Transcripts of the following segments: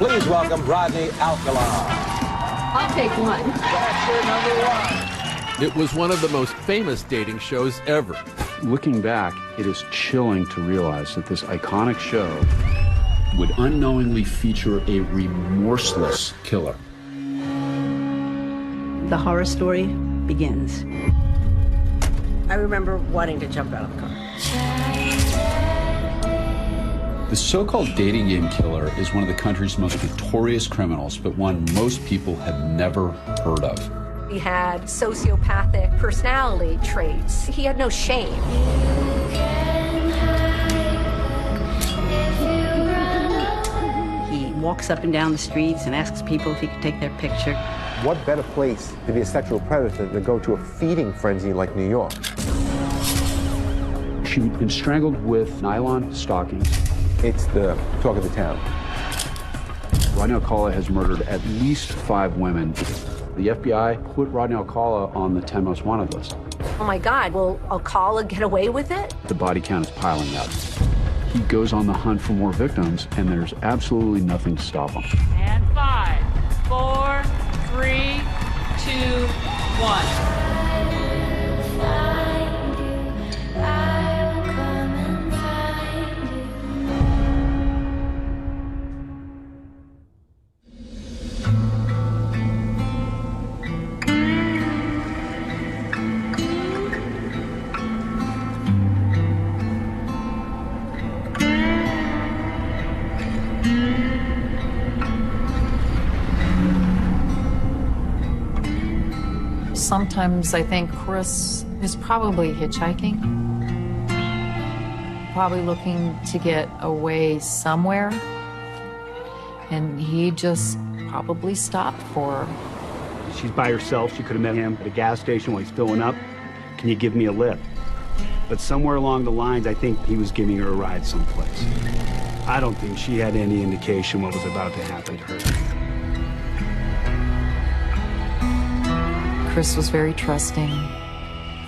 Please welcome Rodney Alcala. I'll take one. Factor number one. It was one of the most famous dating shows ever. Looking back, it is chilling to realize that this iconic show would unknowingly feature a remorseless killer. The horror story begins. I remember wanting to jump out of the car. The so-called dating game killer is one of the country's most notorious criminals, but one most people have never heard of. He had sociopathic personality traits. He had no shame. He walks up and down the streets and asks people if he could take their picture. What better place to be a sexual predator than to go to a feeding frenzy like New York? She's been strangled with nylon stockings. It's the talk of the town. Rodney Alcala has murdered at least 5 women. The FBI put Rodney Alcala on the 10 most wanted list. Oh my God, will Alcala get away with it? The body count is piling up. He goes on the hunt for more victims, and there's absolutely nothing to stop him. And 5, 4, 3, 2, 1. Sometimes I think Chris is probably hitchhiking, probably looking to get away somewhere, and he just probably stopped for her. She's by herself. She could have met him at a gas station while he's filling up. Can you give me a lift? But somewhere along the lines, I think he was giving her a ride someplace. I don't think she had any indication what was about to happen to her. Chris was very trusting,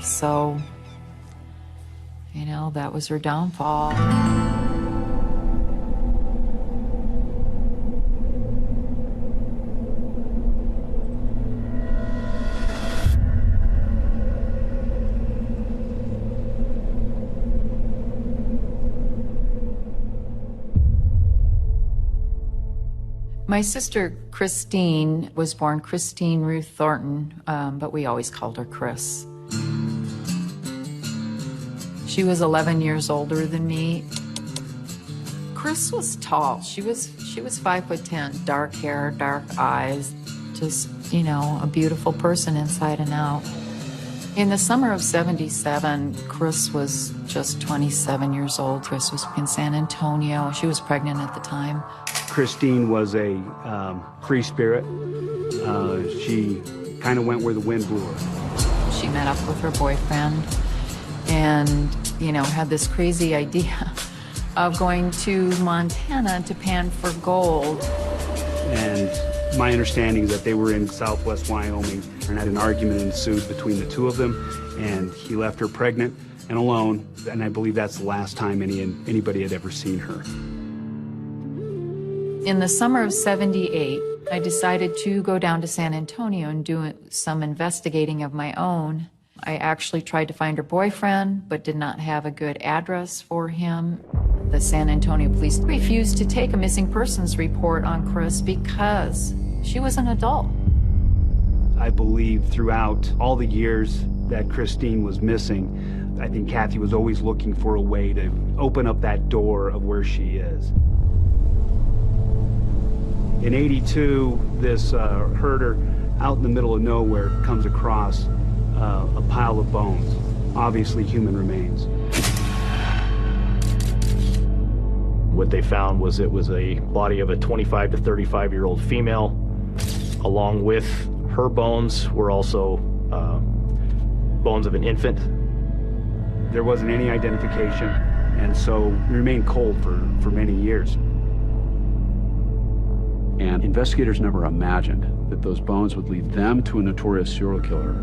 so, you know, that was her downfall. My sister Christine was born Christine Ruth Thornton, but we always called her Chris. She was 11 years older than me. Chris was tall. She was 5'10", dark hair, dark eyes, just, you know, a beautiful person inside and out. In the summer of '77, Chris was just 27 years old. Chris was in San Antonio. She was pregnant at the time. Christine was a free spirit. She kind of went where the wind blew her. She met up with her boyfriend and, you know, had this crazy idea of going to Montana to pan for gold. And my understanding is that they were in southwest Wyoming and had an argument ensued between the two of them, and he left her pregnant and alone, and I believe that's the last time anybody had ever seen her. In the summer of '78, I decided to go down to San Antonio and do some investigating of my own. I actually tried to find her boyfriend, but did not have a good address for him. The San Antonio police refused to take a missing persons report on Chris because she was an adult. I believe throughout all the years that Christine was missing, I think Kathy was always looking for a way to open up that door of where she is. In '82, this herder out in the middle of nowhere comes across a pile of bones, obviously human remains. What they found was it was a body of a 25 to 35-year-old female. Along with her bones were also bones of an infant. There wasn't any identification, and so we remained cold for many years. And investigators never imagined that those bones would lead them to a notorious serial killer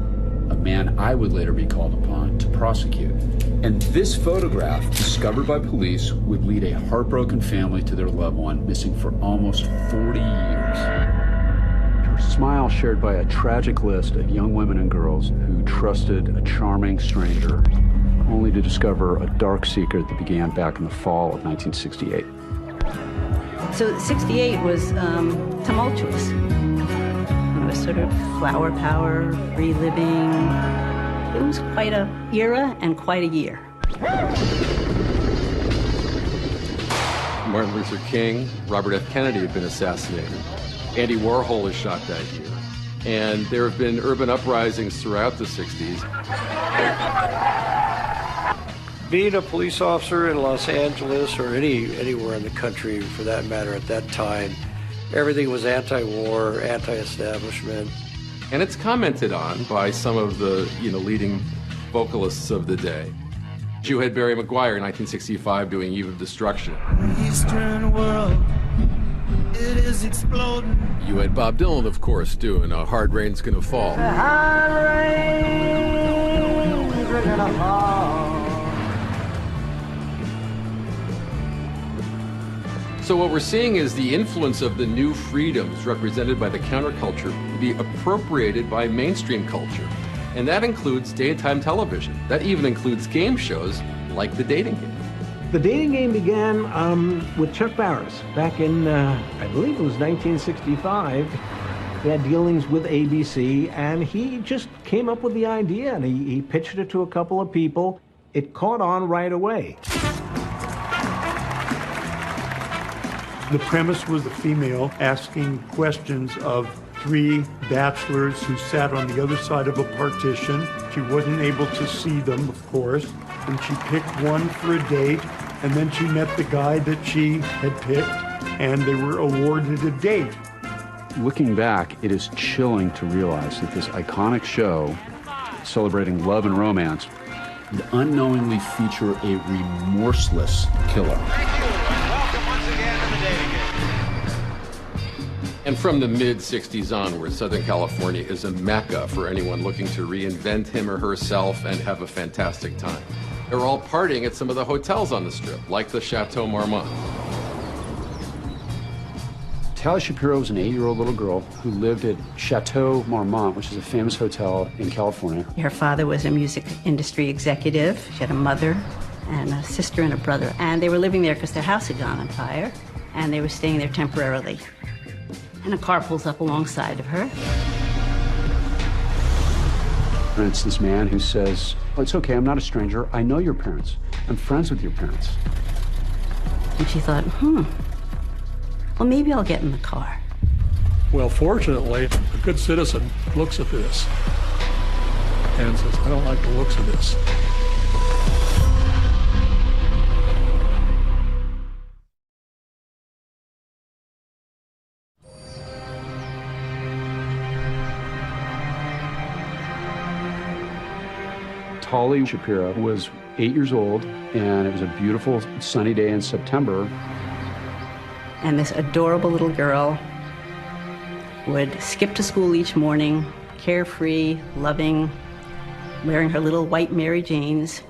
a man I would later be called upon to prosecute. And this photograph, discovered by police, would lead a heartbroken family to their loved one, missing for almost 40 years. Her smile shared by a tragic list of young women and girls who trusted a charming stranger, only to discover a dark secret that began back in the fall of 1968. So 68 was tumultuous. It was sort of flower power, free living. It was quite a era and quite a year. Martin Luther King, Robert F. Kennedy had been assassinated. Andy Warhol was shot that year. And there have been urban uprisings throughout the 60s. Being a police officer in Los Angeles or anywhere in the country for that matter at that time, everything was anti-war, anti-establishment. And it's commented on by some of the leading vocalists of the day. You had Barry McGuire in 1965 doing Eve of Destruction. Eastern world, it is exploding. You had Bob Dylan, of course, doing A Hard Rain's Gonna Fall. Hard rain's gonna fall. So what we're seeing is the influence of the new freedoms represented by the counterculture be appropriated by mainstream culture. And that includes daytime television. That even includes game shows like The Dating Game. The Dating Game began with Chuck Barris back in, I believe it was 1965. He had dealings with ABC, and he just came up with the idea, and he pitched it to a couple of people. It caught on right away. The premise was the female asking questions of three bachelors who sat on the other side of a partition. She wasn't able to see them, of course, and she picked one for a date, and then she met the guy that she had picked, and they were awarded a date. Looking back, it is chilling to realize that this iconic show, celebrating love and romance, would unknowingly feature a remorseless killer. And from the mid-60s onward, Southern California is a mecca for anyone looking to reinvent him or herself and have a fantastic time. They're all partying at some of the hotels on the Strip, like the Chateau Marmont. Tali Shapiro was an 8-year-old little girl who lived at Chateau Marmont, which is a famous hotel in California. Her father was a music industry executive. She had a mother and a sister and a brother. And they were living there because their house had gone on fire, and they were staying there temporarily. And a car pulls up alongside of her. And it's this man who says, "Oh, it's okay, I'm not a stranger. I know your parents. I'm friends with your parents." And she thought, well, maybe I'll get in the car. Well, fortunately, a good citizen looks at this and says, I don't like the looks of this. Tali Shapiro was 8 years old, and it was a beautiful sunny day in September. And this adorable little girl would skip to school each morning, carefree, loving, wearing her little white Mary Janes.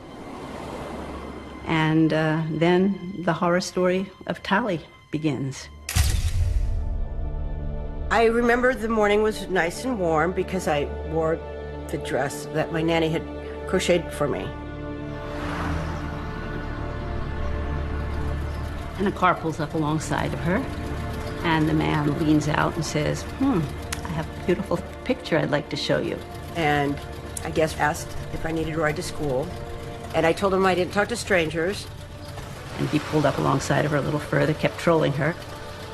And then the horror story of Tali begins. I remember the morning was nice and warm because I wore the dress that my nanny had crocheted for me. And a car pulls up alongside of her, and the man leans out and says, I have a beautiful picture I'd like to show you. And I guess asked if I needed a ride to school. And I told him I didn't talk to strangers. And he pulled up alongside of her a little further, kept trolling her.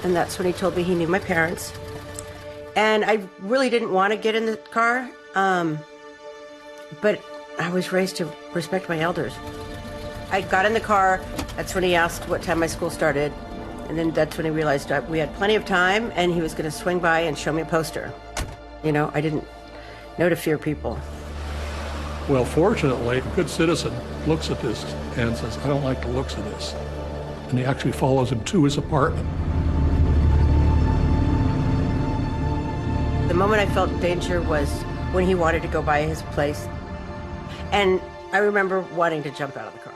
And that's when he told me he knew my parents. And I really didn't want to get in the car, but I was raised to respect my elders. I got in the car, that's when he asked what time my school started, and then that's when he realized we had plenty of time and he was going to swing by and show me a poster. You know, I didn't know to fear people. Well, fortunately, a good citizen looks at this and says, I don't like the looks of this. And he actually follows him to his apartment. The moment I felt danger was when he wanted to go by his place. And I remember wanting to jump out of the car.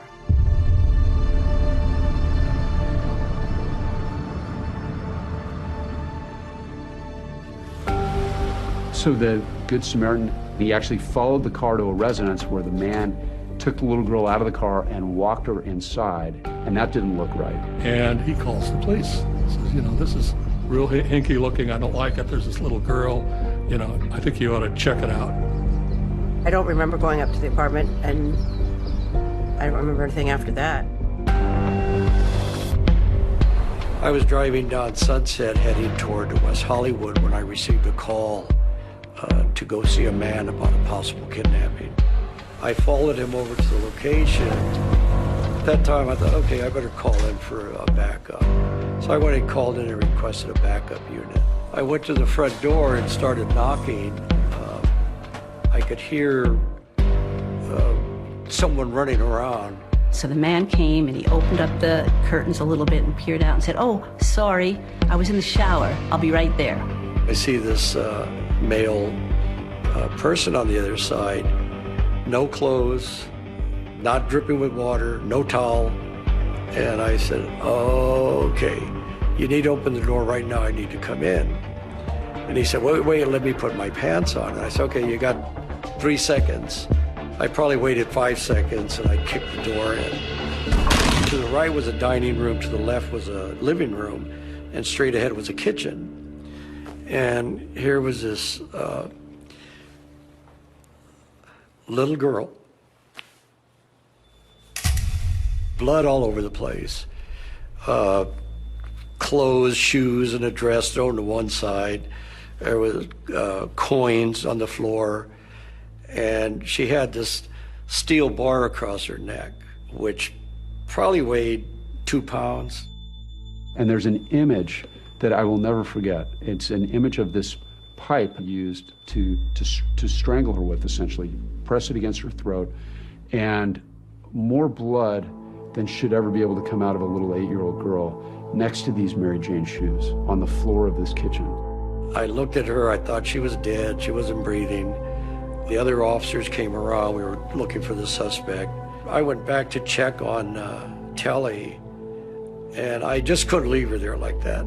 So the Good Samaritan, he actually followed the car to a residence where the man took the little girl out of the car and walked her inside, and that didn't look right. And he calls the police. He says, you know, this is real hinky looking. I don't like it. There's this little girl. You know, I think you ought to check it out. I don't remember going up to the apartment, and I don't remember anything after that. I was driving down Sunset heading toward West Hollywood when I received a call to go see a man about a possible kidnapping. I followed him over to the location. At that time, I thought, okay, I better call in for a backup. So I went and called in and requested a backup unit. I went to the front door and started knocking. I could hear someone running around. So the man came and he opened up the curtains a little bit and peered out and said, "Oh, sorry, I was in the shower. I'll be right there." I see this male person on the other side, no clothes, not dripping with water, no towel. And I said, "Oh, okay, you need to open the door right now. I need to come in." And he said, wait, let me put my pants on. And I said, "Okay, you got 3 seconds." I probably waited 5 seconds and I kicked the door in. To the right was a dining room, to the left was a living room, and straight ahead was a kitchen. And here was this little girl, blood all over the place, clothes, shoes, and a dress thrown to one side. There was coins on the floor, and she had this steel bar across her neck, which probably weighed 2 pounds. And there's an image that I will never forget. It's an image of this pipe used to strangle her with, essentially. Press it against her throat, and more blood than should ever be able to come out of a little 8-year-old girl next to these Mary Jane shoes on the floor of this kitchen. I looked at her, I thought she was dead, she wasn't breathing. The other officers came around, we were looking for the suspect. I went back to check on Telly, and I just couldn't leave her there like that.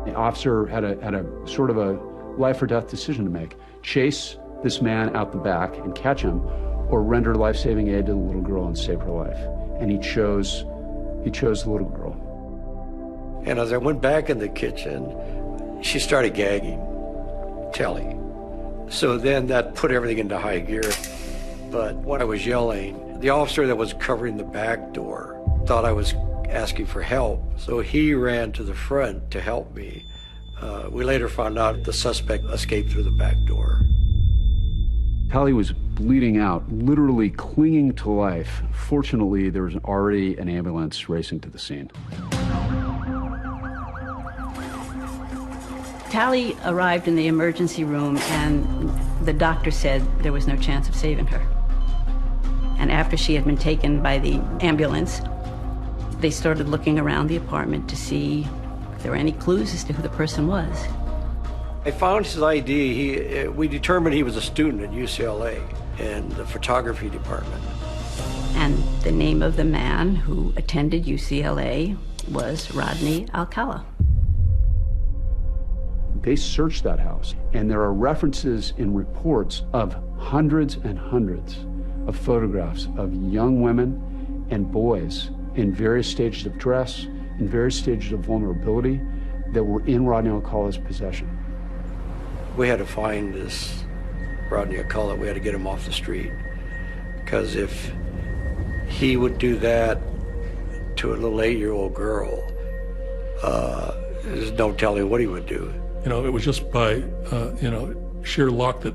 The officer had a sort of a life or death decision to make. Chase this man out the back and catch him, or render life-saving aid to the little girl and save her life. And he chose the little girl. And as I went back in the kitchen, she started gagging, Telly. So then that put everything into high gear. But when I was yelling, the officer that was covering the back door thought I was asking for help. So he ran to the front to help me. We later found out the suspect escaped through the back door. Telly was bleeding out, literally clinging to life. Fortunately, there was already an ambulance racing to the scene. Tally arrived in the emergency room, and the doctor said there was no chance of saving her. And after she had been taken by the ambulance, they started looking around the apartment to see if there were any clues as to who the person was. I found his ID. We determined he was a student at UCLA in the photography department. And the name of the man who attended UCLA was Rodney Alcala. They searched that house, and there are references in reports of hundreds and hundreds of photographs of young women and boys in various stages of dress, in various stages of vulnerability that were in Rodney Alcala's possession. We had to find this Rodney Alcala. We had to get him off the street, because if he would do that to a little 8-year-old girl, there's no telling what he would do. You know, it was just by, sheer luck that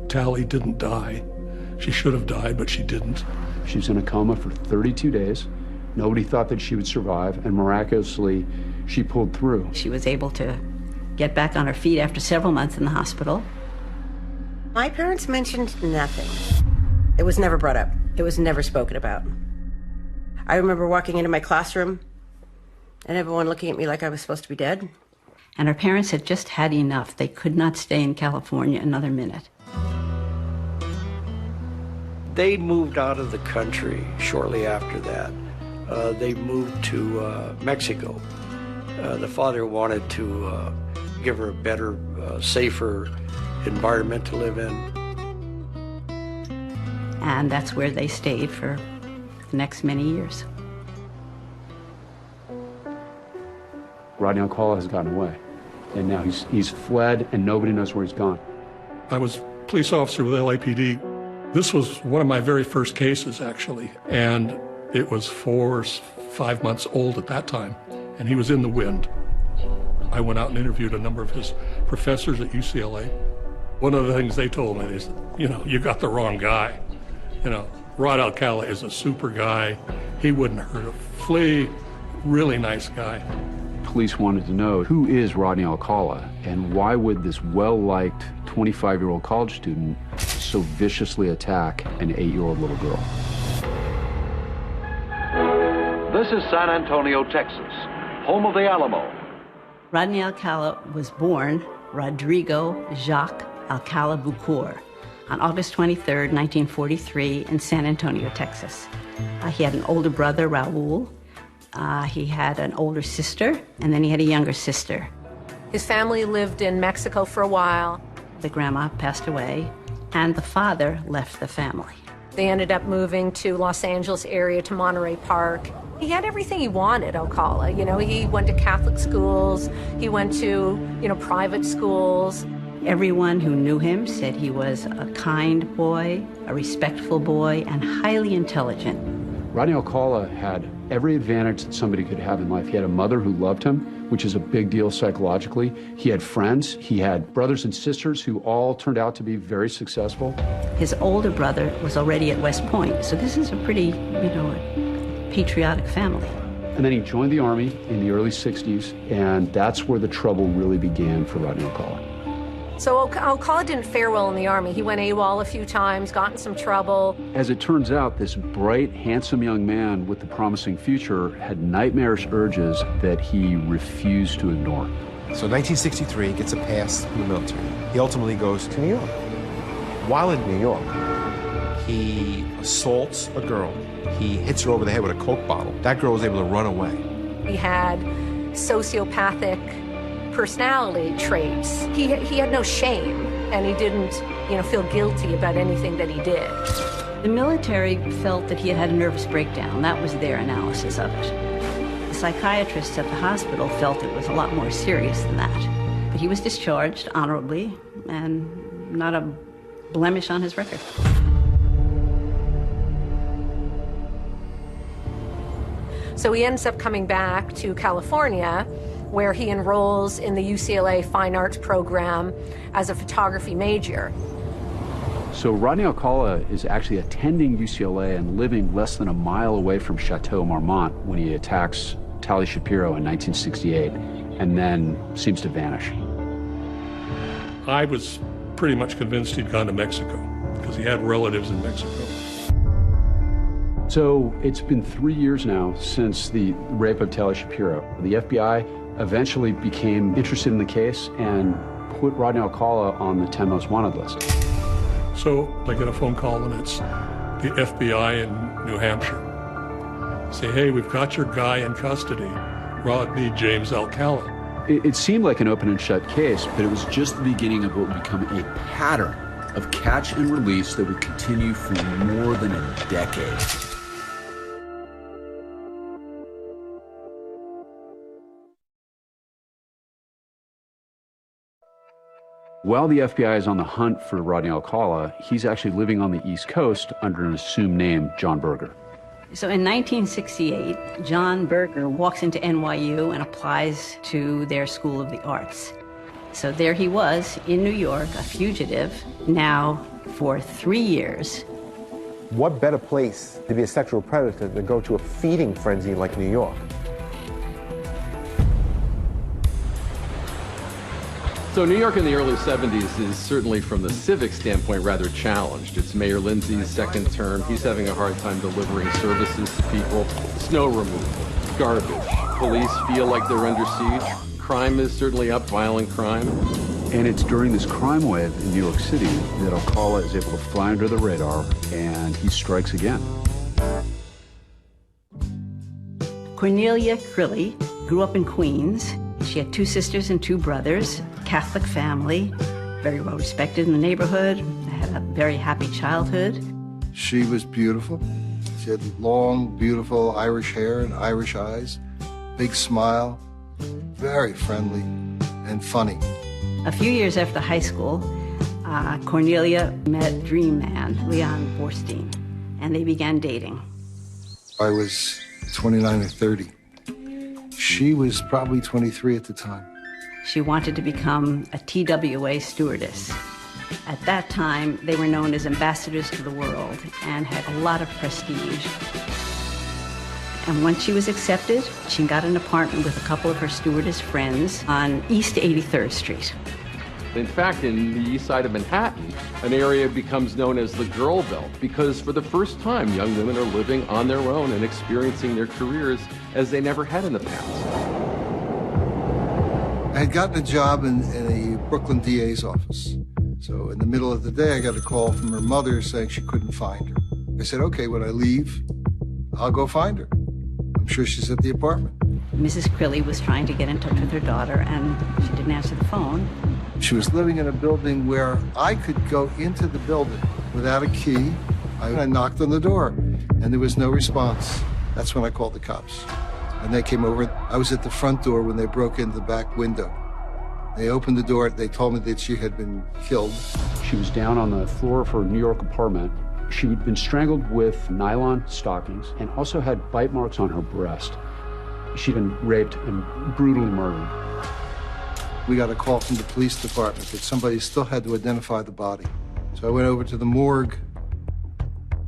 Tally didn't die. She should have died, but she didn't. She was in a coma for 32 days. Nobody thought that she would survive, and miraculously, she pulled through. She was able to get back on her feet after several months in the hospital. My parents mentioned nothing. It was never brought up. It was never spoken about. I remember walking into my classroom and everyone looking at me like I was supposed to be dead. And her parents had just had enough. They could not stay in California another minute. They moved out of the country shortly after that. They moved to Mexico. The father wanted to give her a better, safer environment to live in. And that's where they stayed for the next many years. Rodney Alcala has gotten away, and now he's fled, and nobody knows where he's gone. I was a police officer with LAPD. This was one of my very first cases, actually, and it was 4 or 5 months old at that time, and he was in the wind. I went out and interviewed a number of his professors at UCLA. One of the things they told me is, you got the wrong guy. Rod Alcala is a super guy. He wouldn't hurt a flea. Really nice guy. Police wanted to know, who is Rodney Alcala, and why would this well-liked 25-year-old college student so viciously attack an 8-year-old little girl? This is San Antonio, Texas, home of the Alamo. Rodney Alcala was born Rodrigo Jacques Alcala Bucor on August 23, 1943, in San Antonio, Texas. He had an older brother, Raul. He had an older sister, and then he had a younger sister. His family lived in Mexico for a while. The grandma passed away, and the father left the family. They ended up moving to Los Angeles area, to Monterey Park. He had everything he wanted, Alcala. He went to Catholic schools. He went to, private schools. Everyone who knew him said he was a kind boy, a respectful boy, and highly intelligent. Rodney Alcala had every advantage that somebody could have in life. He had a mother who loved him, which is a big deal psychologically. He had friends. He had brothers and sisters who all turned out to be very successful. His older brother was already at West Point, so this is a pretty, patriotic family. And then he joined the Army in the early 60s, and that's where the trouble really began for Rodney Alcala. So Alcala didn't fare well in the Army. He went AWOL a few times, got in some trouble. As it turns out, this bright, handsome young man with the promising future had nightmarish urges that he refused to ignore. So 1963, he gets a pass from the military. He ultimately goes to New York. While in New York, he assaults a girl. He hits her over the head with a Coke bottle. That girl was able to run away. He had sociopathic personality traits. He had no shame, and he didn't, feel guilty about anything that he did. The military felt that he had had a nervous breakdown. That was their analysis of it. The psychiatrists at the hospital felt it was a lot more serious than that. But he was discharged honorably, and not a blemish on his record. So he ends up coming back to California, where he enrolls in the UCLA Fine Arts program as a photography major. So Rodney Alcala is actually attending UCLA and living less than a mile away from Chateau Marmont when he attacks Tally Shapiro in 1968, and then seems to vanish. I was pretty much convinced he'd gone to Mexico, because he had relatives in Mexico. So it's been 3 years now since the rape of Tally Shapiro. The FBI eventually became interested in the case and put Rodney Alcala on the 10 most wanted list. So I get a phone call, and it's the FBI in New Hampshire. Say, hey, we've got your guy in custody, Rodney James Alcala. It seemed like an open and shut case, but it was just the beginning of what would become a pattern of catch and release that would continue for more than a decade. While the FBI is on the hunt for Rodney Alcala, he's actually living on the East Coast under an assumed name, John Berger. So in 1968, John Berger walks into NYU and applies to their School of the Arts. So there he was in New York, a fugitive, now for 3 years. What better place to be a sexual predator than go to a feeding frenzy like New York? So New York in the early 70s is certainly, from the civic standpoint, rather challenged. It's Mayor Lindsay's second term. He's having a hard time delivering services to people. Snow removal, garbage, police feel like they're under siege. Crime is certainly up, violent crime. And it's during this crime wave in New York City that Alcala is able to fly under the radar, and he strikes again. Cornelia Crilly grew up in Queens. She had 2 sisters and 2 brothers, Catholic family, very well respected in the neighborhood. They had a very happy childhood. She was beautiful. She had long, beautiful Irish hair and Irish eyes, big smile, very friendly and funny. A few years after high school, Cornelia met Dream Man, Leon Borstein, and they began dating. I was 29 or 30. She was probably 23 at the time. She wanted to become a TWA stewardess. At that time, they were known as ambassadors to the world and had a lot of prestige. And once she was accepted, she got an apartment with a couple of her stewardess friends on East 83rd Street. In fact, in the east side of Manhattan, an area becomes known as the Girl Belt because for the first time, young women are living on their own and experiencing their careers as they never had in the past. I had gotten a job in a Brooklyn DA's office. So in the middle of the day, I got a call from her mother saying she couldn't find her. I said, okay, when I leave, I'll go find her. I'm sure she's at the apartment. Mrs. Crilly was trying to get in touch with her daughter, and she didn't answer the phone. She was living in a building where I could go into the building without a key. I knocked on the door, and there was no response. That's when I called the cops. And they came over. I was at the front door when they broke into the back window. They opened the door. They told me that she had been killed. She was down on the floor of her New York apartment. She had been strangled with nylon stockings and also had bite marks on her breast. She'd been raped and brutally murdered. We got a call from the police department that somebody still had to identify the body. So I went over to the morgue.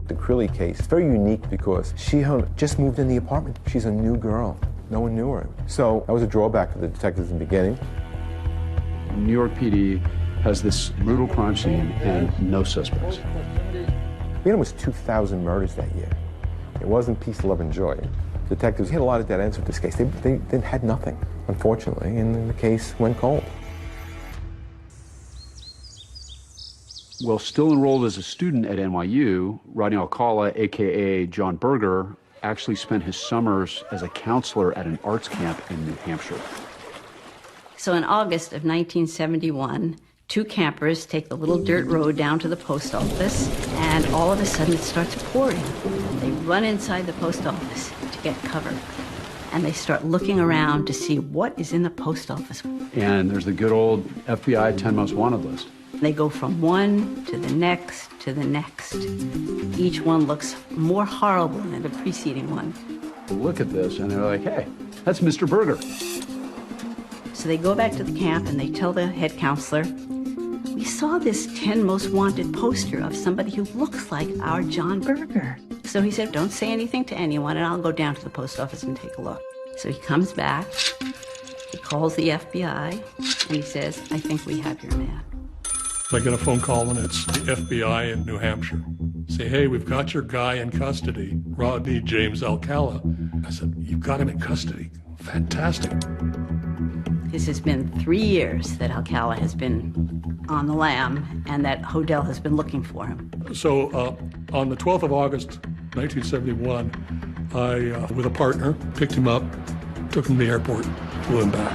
The Crilly case is very unique because she just moved in the apartment. She's a new girl. No one knew her. So that was a drawback for the detectives in the beginning. New York PD has this brutal crime scene and no suspects. We had almost 2,000 murders that year. It wasn't peace, love, and joy. Detectives had a lot of dead ends with this case. They had nothing, unfortunately, and the case went cold. Well, still enrolled as a student at NYU, Rodney Alcala, a.k.a. John Berger, actually spent his summers as a counselor at an arts camp in New Hampshire. So in August of 1971, 2 campers take the little dirt road down to the post office, and all of a sudden it starts pouring. They run inside the post office to get cover, and they start looking around to see what is in the post office. And there's the good old FBI 10 Most Wanted list. They go from one to the next to the next. Each one looks more horrible than the preceding one. Look at this, and they're like, hey, that's Mr. Berger. So they go back to the camp and they tell the head counselor, we saw this 10 Most Wanted poster of somebody who looks like our John Berger. So he said, don't say anything to anyone and I'll go down to the post office and take a look. So he comes back, he calls the FBI, and he says, I think we have your man. I get a phone call and it's the FBI in New Hampshire. Say, hey, we've got your guy in custody, Rodney James Alcala. I said, you've got him in custody. Fantastic. This has been 3 years that Alcala has been on the lam and that Hodel has been looking for him. So on the 12th of August, 1971, I, with a partner, picked him up, took him to the airport, flew him back.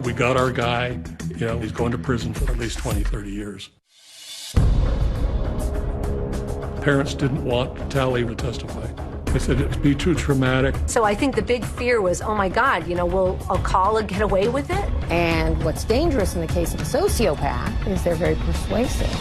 We got our guy. You know, he's going to prison for at least 20, 30 years. Parents didn't want Tally to testify. They said it would be too traumatic. So I think the big fear was, oh my God, will Alcala get away with it? And what's dangerous in the case of a sociopath is they're very persuasive.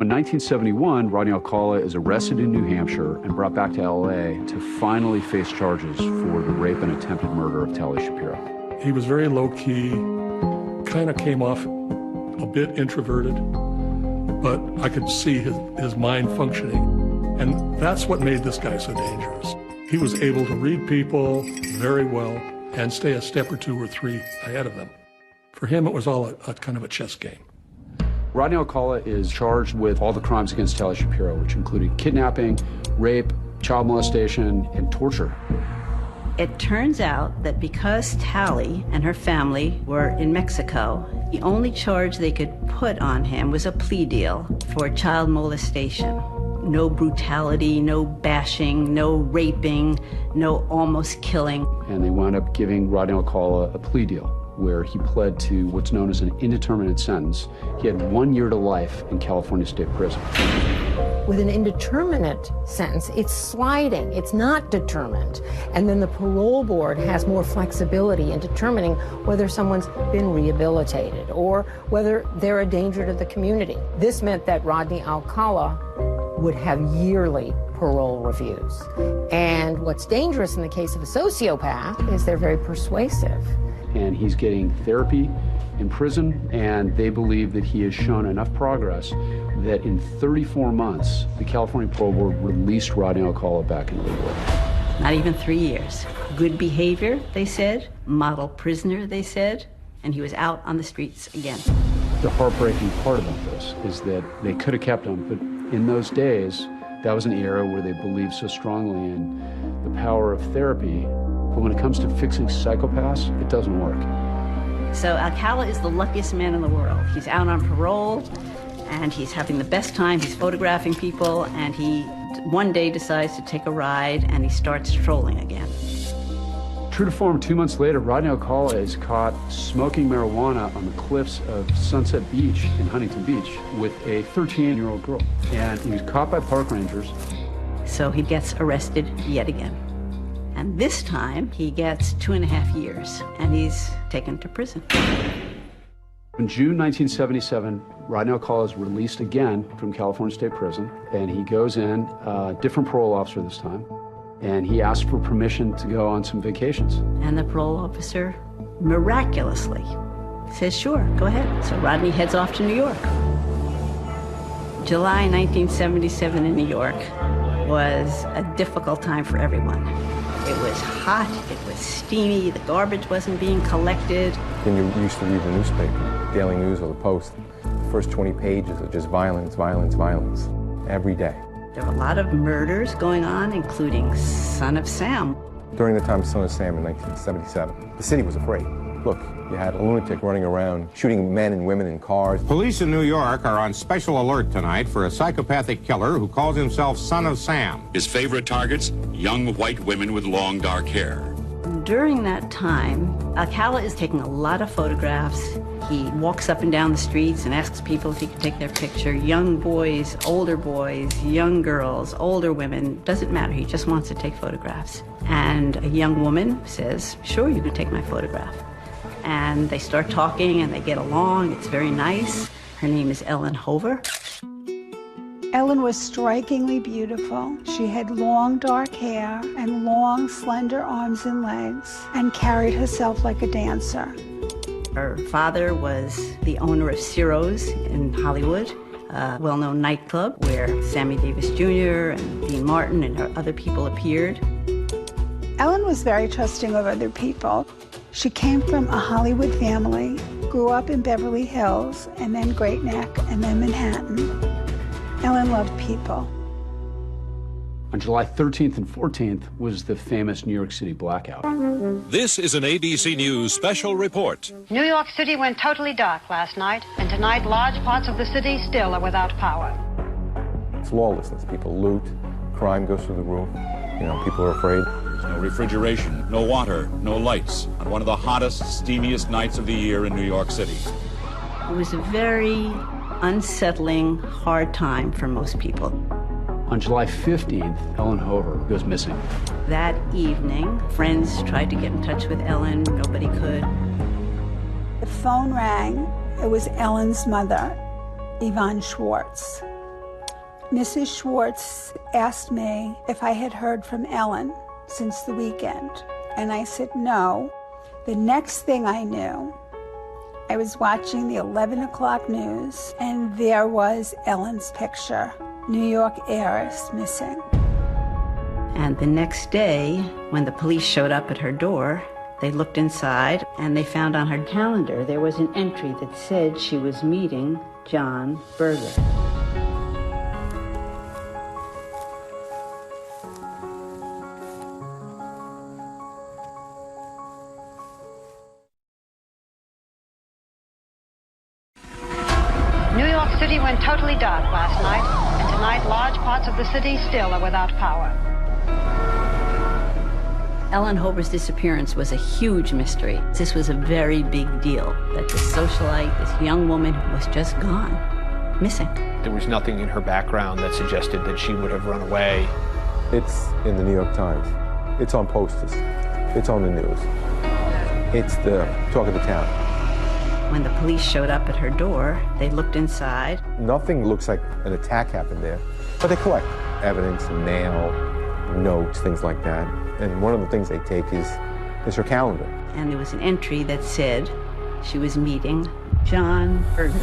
In 1971, Rodney Alcala is arrested in New Hampshire and brought back to L.A. to finally face charges for the rape and attempted murder of Tally Shapiro. He was very low-key, kind of came off a bit introverted, but I could see his mind functioning. And that's what made this guy so dangerous. He was able to read people very well and stay a step or two or three ahead of them. For him, it was all a kind of a chess game. Rodney Alcala is charged with all the crimes against Tally Shapiro, which included kidnapping, rape, child molestation, and torture. It turns out that because Tally and her family were in Mexico, the only charge they could put on him was a plea deal for child molestation. No brutality, no bashing, no raping, no almost killing. And they wound up giving Rodney Alcala a plea deal where he pled to what's known as an indeterminate sentence. He had 1 year to life in California State Prison. With an indeterminate sentence, it's sliding, it's not determined. And then the parole board has more flexibility in determining whether someone's been rehabilitated or whether they're a danger to the community. This meant that Rodney Alcala would have yearly parole reviews. And what's dangerous in the case of a sociopath is they're very persuasive. And he's getting therapy in prison, and they believe that he has shown enough progress that in 34 months, the California Parole Board released Rodney Alcala back into the world. Not even 3 years. Good behavior, they said. Model prisoner, they said. And he was out on the streets again. The heartbreaking part about this is that they could have kept him, but in those days, that was an era where they believed so strongly in the power of therapy. But when it comes to fixing psychopaths, it doesn't work. So Alcala is the luckiest man in the world. He's out on parole, and he's having the best time. He's photographing people, and he one day decides to take a ride, and he starts trolling again. True to form, 2 months later, Rodney Alcala is caught smoking marijuana on the cliffs of Sunset Beach in Huntington Beach with a 13-year-old girl. And he was caught by park rangers. So he gets arrested yet again. And this time, he gets 2.5 years, and he's taken to prison. In June 1977, Rodney Alcala is released again from California State Prison, and he goes in, different parole officer this time, and he asks for permission to go on some vacations. And the parole officer miraculously says, sure, go ahead. So Rodney heads off to New York. July 1977 in New York was a difficult time for everyone. It was hot, it was steamy, the garbage wasn't being collected. When you used to read the newspaper, Daily News or the Post, the first 20 pages are just violence, violence, violence, every day. There were a lot of murders going on, including Son of Sam. During the time of Son of Sam in 1977, the city was afraid. Look, you had a lunatic running around, shooting men and women in cars. Police in New York are on special alert tonight for a psychopathic killer who calls himself Son of Sam. His favorite targets, young white women with long dark hair. During that time, Alcala is taking a lot of photographs. He walks up and down the streets and asks people if he can take their picture. Young boys, young girls, older women, doesn't matter. He just wants to take photographs. And a young woman says, sure, you can take my photograph. And they start talking and they get along. It's very nice. Her name is Ellen Hover. Ellen was strikingly beautiful. She had long dark hair and long slender arms and legs and carried herself like a dancer. Her father was the owner of Ciro's in Hollywood, a well-known nightclub where Sammy Davis Jr. and Dean Martin and other people appeared. Ellen was very trusting of other people. She came from a Hollywood family, grew up in Beverly Hills, and then Great Neck, and then Manhattan. Ellen loved people. On July 13th and 14th was the famous New York City blackout. This is an ABC News special report. New York City went totally dark last night, and tonight large parts of the city still are without power. It's lawlessness. People loot, crime goes through the roof. You know, people are afraid. There's no refrigeration, no water, no lights on one of the hottest, steamiest nights of the year in New York City. It was a very unsettling, hard time for most people. On July 15th, Ellen Hover goes missing. That evening, friends tried to get in touch with Ellen. Nobody could. The phone rang. It was Ellen's mother, Yvonne Schwartz. Mrs. Schwartz asked me if I had heard from Ellen since the weekend, and I said no. The next thing I knew, I was watching the 11 o'clock news, and there was Ellen's picture, New York heiress missing. And the next day, when the police showed up at her door, they looked inside and they found on her calendar there was an entry that said she was meeting John Berger. New York City went totally dark last night, and tonight large parts of the city still are without power. Ellen Hover's disappearance was a huge mystery. This was a very big deal, that this socialite, this young woman was just gone, missing. There was nothing in her background that suggested that she would have run away. It's in the New York Times. It's on posters. It's on the news. It's the talk of the town. When the police showed up at her door, they looked inside. Nothing looks like an attack happened there, but they collect evidence, mail, notes, things like that. And one of the things they take is her calendar. And there was an entry that said she was meeting John Berger.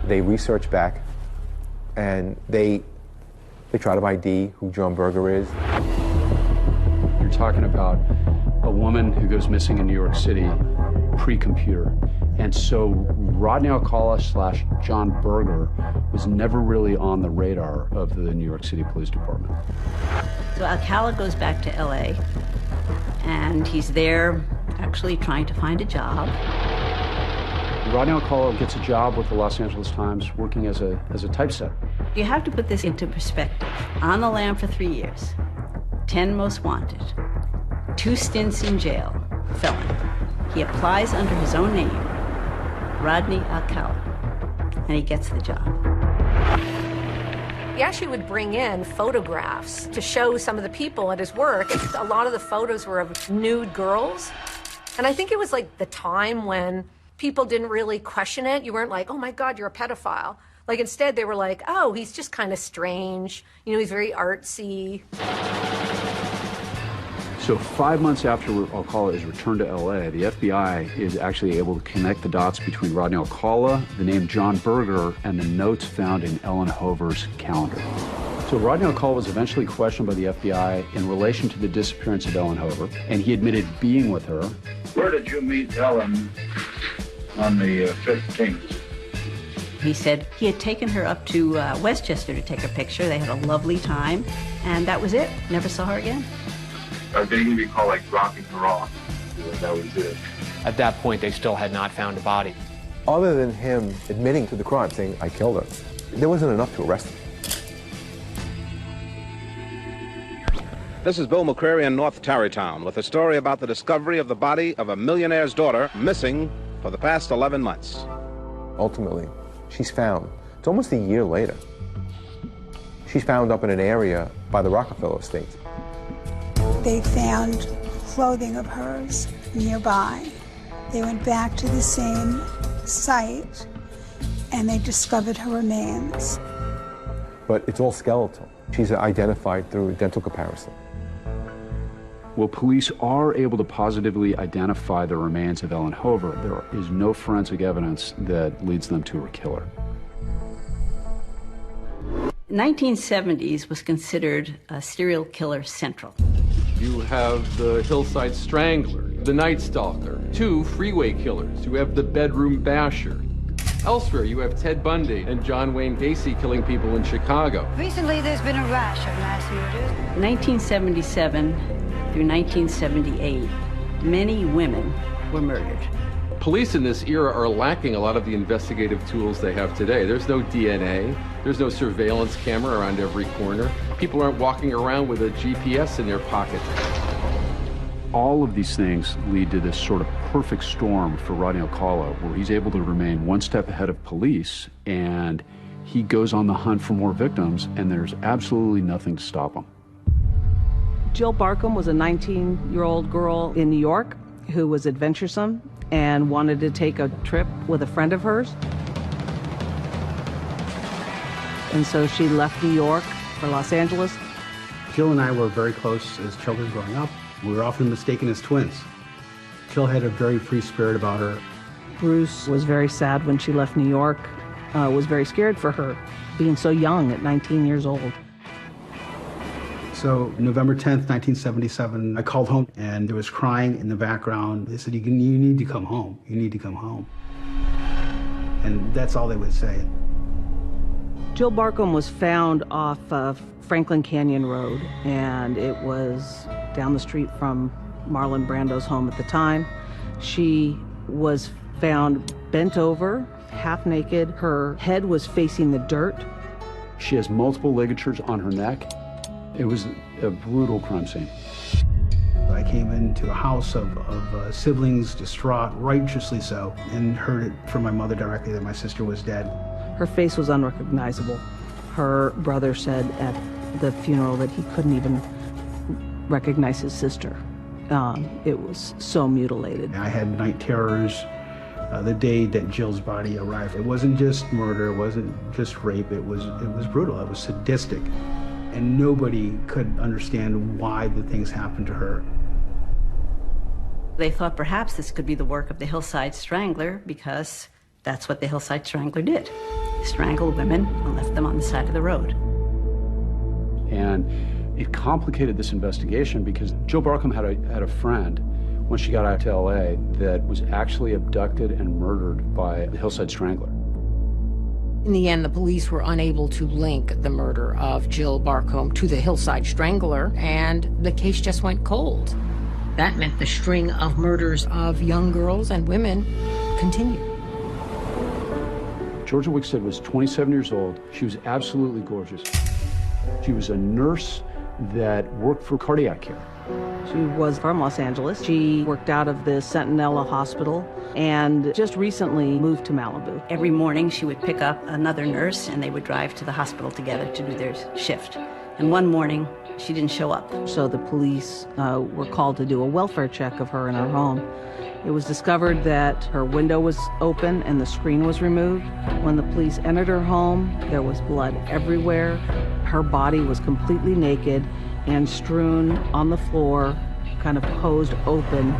They research back, and they try to ID who John Berger is. You're talking about a woman who goes missing in New York City pre-computer. And so Rodney Alcala / John Berger was never really on the radar of the New York City Police Department. So Alcala goes back to LA, and he's there actually trying to find a job. Rodney Alcala gets a job with the Los Angeles Times working as a typesetter. You have to put this into perspective. On the lam for 3 years, 10 most wanted, 2 stints in jail, felon. He applies under his own name, Rodney Alcala, and he gets the job. He actually would bring in photographs to show some of the people at his work. A lot of the photos were of nude girls. And I think it was like the time when people didn't really question it. You weren't like, oh my God, you're a pedophile. Like instead they were like, oh, he's just kind of strange. You know, he's very artsy. So 5 months after Alcala is returned to LA, the FBI is actually able to connect the dots between Rodney Alcala, the name John Berger, and the notes found in Ellen Hover's calendar. So Rodney Alcala was eventually questioned by the FBI in relation to the disappearance of Ellen Hover, and he admitted being with her. Where did you meet Ellen on the 15th? He said he had taken her up to Westchester to take a picture. They had a lovely time, and that was it. Never saw her again. Did he recall like dropping her off? That was it. At that point, they still had not found a body. Other than him admitting to the crime, saying, I killed her, there wasn't enough to arrest him. This is Bill McCreary in North Tarrytown with a story about the discovery of the body of a millionaire's daughter missing for the past 11 months. Ultimately, she's found. It's almost a year later. She's found up in an area by the Rockefeller estate. They found clothing of hers nearby. They went back to the same site and they discovered her remains. But it's all skeletal. She's identified through a dental comparison. Well, police are able to positively identify the remains of Ellen Hover. There is no forensic evidence that leads them to her killer. 1970s was considered a serial killer central. You have the Hillside Strangler, the Night Stalker, 2 freeway killers. You have the Bedroom Basher. Elsewhere, you have Ted Bundy and John Wayne Gacy killing people in Chicago. Recently, there's been a rash of mass murders. 1977 through 1978, many women were murdered. Police in this era are lacking a lot of the investigative tools they have today. There's no DNA. There's no surveillance camera around every corner. People aren't walking around with a GPS in their pocket. All of these things lead to this sort of perfect storm for Rodney Alcala, where he's able to remain one step ahead of police, and he goes on the hunt for more victims, and there's absolutely nothing to stop him. Jill Barkham was a 19-year-old girl in New York who was adventuresome and wanted to take a trip with a friend of hers. And so she left New York for Los Angeles. Jill and I were very close as children growing up. We were often mistaken as twins. Jill had a very free spirit about her. Bruce was very sad when she left New York. was very scared for her, being so young at 19 years old. So November 10th, 1977, I called home and there was crying in the background. They said, you need to come home. You need to come home. And that's all they would say. Jill Barcombe was found off of Franklin Canyon Road, and it was down the street from Marlon Brando's home at the time. She was found bent over, half naked. Her head was facing the dirt. She has multiple ligatures on her neck. It was a brutal crime scene. I came into a house of siblings, distraught, righteously so, and heard it from my mother directly that my sister was dead. Her face was unrecognizable. Her brother said at the funeral that he couldn't even recognize his sister. It was so mutilated. I had night terrors the day that Jill's body arrived. It wasn't just murder, it wasn't just rape, it was brutal, it was sadistic. And nobody could understand why the things happened to her. They thought perhaps this could be the work of the Hillside Strangler, because that's what the Hillside Strangler did. He strangled women and left them on the side of the road. And it complicated this investigation because Jill Barcombe had a friend when she got out to LA that was actually abducted and murdered by the Hillside Strangler. In the end, the police were unable to link the murder of Jill Barcombe to the Hillside Strangler, and the case just went cold. That meant the string of murders of young girls and women continued. Georgia Wickstead was 27 years old. She was absolutely gorgeous. She was a nurse that worked for cardiac care. She was from Los Angeles. She worked out of the Centinela Hospital and just recently moved to Malibu. Every morning she would pick up another nurse and they would drive to the hospital together to do their shift. And one morning she didn't show up. So the police were called to do a welfare check of her in her home. It was discovered that her window was open and the screen was removed. When the police entered her home, there was blood everywhere. Her body was completely naked and strewn on the floor, kind of posed open.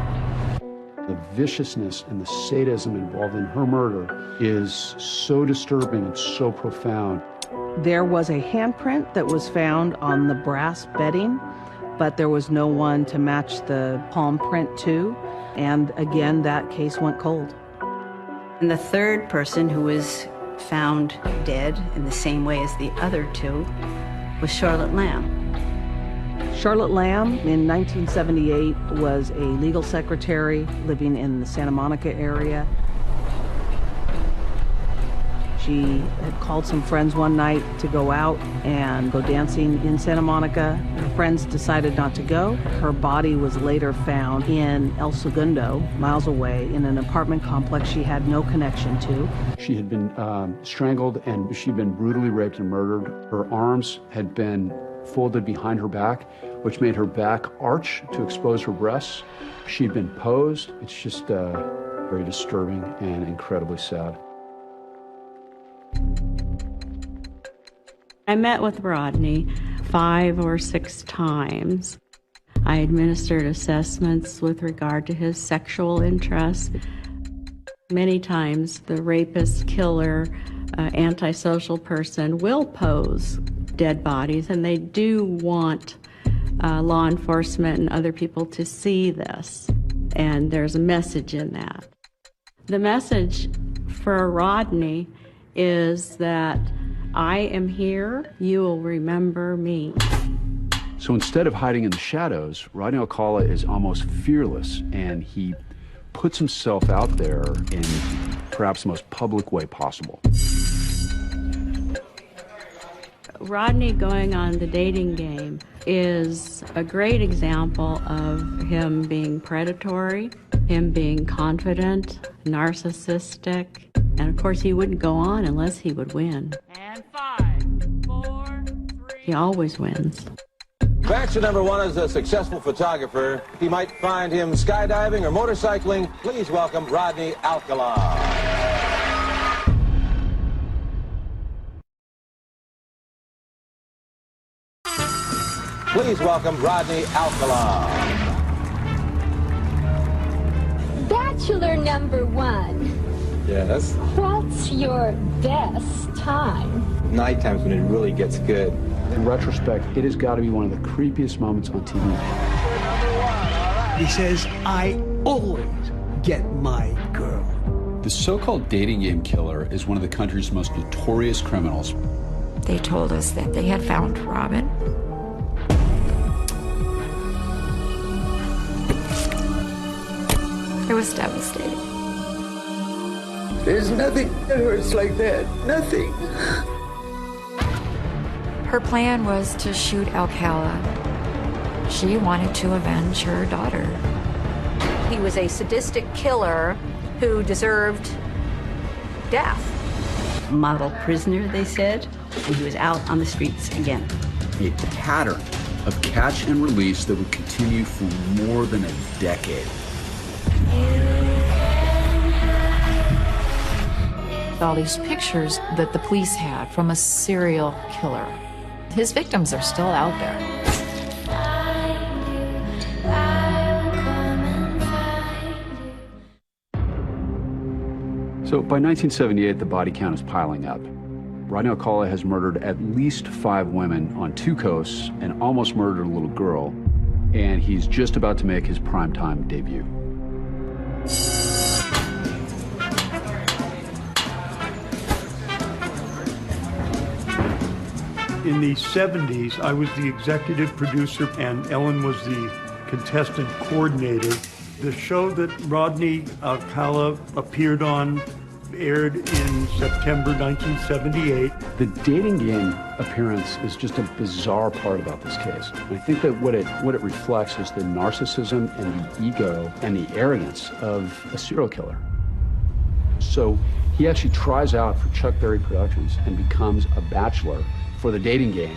The viciousness and the sadism involved in her murder is so disturbing and so profound. There was a handprint that was found on the brass bedding, but there was no one to match the palm print to. And again, that case went cold. And the third person who was found dead in the same way as the other two was Charlotte Lamb. Charlotte Lamb, in 1978, was a legal secretary living in the Santa Monica area. She had called some friends one night to go out and go dancing in Santa Monica. Her friends decided not to go. Her body was later found in El Segundo, miles away, in an apartment complex she had no connection to. She had been strangled and she'd been brutally raped and murdered. Her arms had been folded behind her back, which made her back arch to expose her breasts. She'd been posed. It's just very disturbing and incredibly sad. I met with Rodney 5 or 6 times. I administered assessments with regard to his sexual interests. Many times the rapist, killer, antisocial person will pose dead bodies, and they do want law enforcement and other people to see this, and there's a message in that. The message for Rodney is that I am here, you will remember me. So instead of hiding in the shadows, Rodney Alcala is almost fearless, and he puts himself out there in perhaps the most public way possible. Rodney going on the dating game is a great example of him being predatory, him being confident, narcissistic, and of course he wouldn't go on unless he would win. And 5, 4, 3. He always wins. Factor number 1 is a successful photographer. He might find him skydiving or motorcycling. Please welcome Rodney Alcala. Please welcome Rodney Alcala. Bachelor number 1. Yes. What's your best time? Night times when it really gets good. In retrospect, it has got to be one of the creepiest moments on TV. He says, I always get my girl. The so-called dating game killer is one of the country's most notorious criminals. They told us that they had found Robin. It was devastating. There's nothing that hurts like that. Nothing. Her plan was to shoot Alcala. She wanted to avenge her daughter. He was a sadistic killer who deserved death. Model prisoner, they said, and he was out on the streets again. A pattern of catch and release that would continue for more than a decade. All these pictures that the police had from a serial killer. His victims are still out there. So by 1978, the body count is piling up. Rodney Alcala has murdered at least 5 women on 2 coasts and almost murdered a little girl, and he's just about to make his primetime debut. In the 70s, I was the executive producer and Ellen was the contestant coordinator. The show that Rodney Alcala appeared on aired in September 1978. The dating game appearance is just a bizarre part about this case. I think that what it reflects is the narcissism and the ego and the arrogance of a serial killer. So he actually tries out for Chuck Berry Productions and becomes a bachelor for the dating game.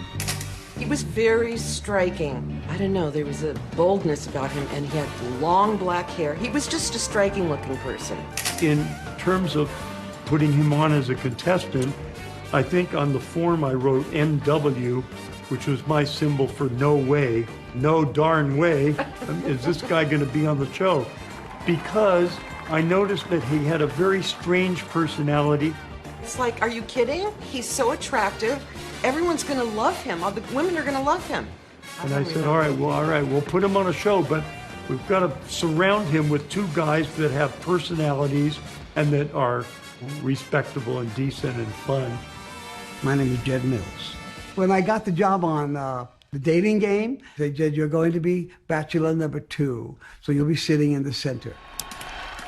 He was very striking. I don't know, there was a boldness about him, and he had long black hair. He was just a striking looking person. In terms of putting him on as a contestant, I think on the form I wrote NW, which was my symbol for no way, no darn way, is this guy gonna be on the show? Because I noticed that he had a very strange personality. It's like, are you kidding? He's so attractive. Everyone's gonna love him. All the women are gonna love him. And I said, all right, we'll put him on a show, but we've got to surround him with 2 guys that have personalities and that are respectable and decent and fun. My name is Jed Mills. When I got the job on the dating game, they said, you're going to be bachelor number 2, so you'll be sitting in the center.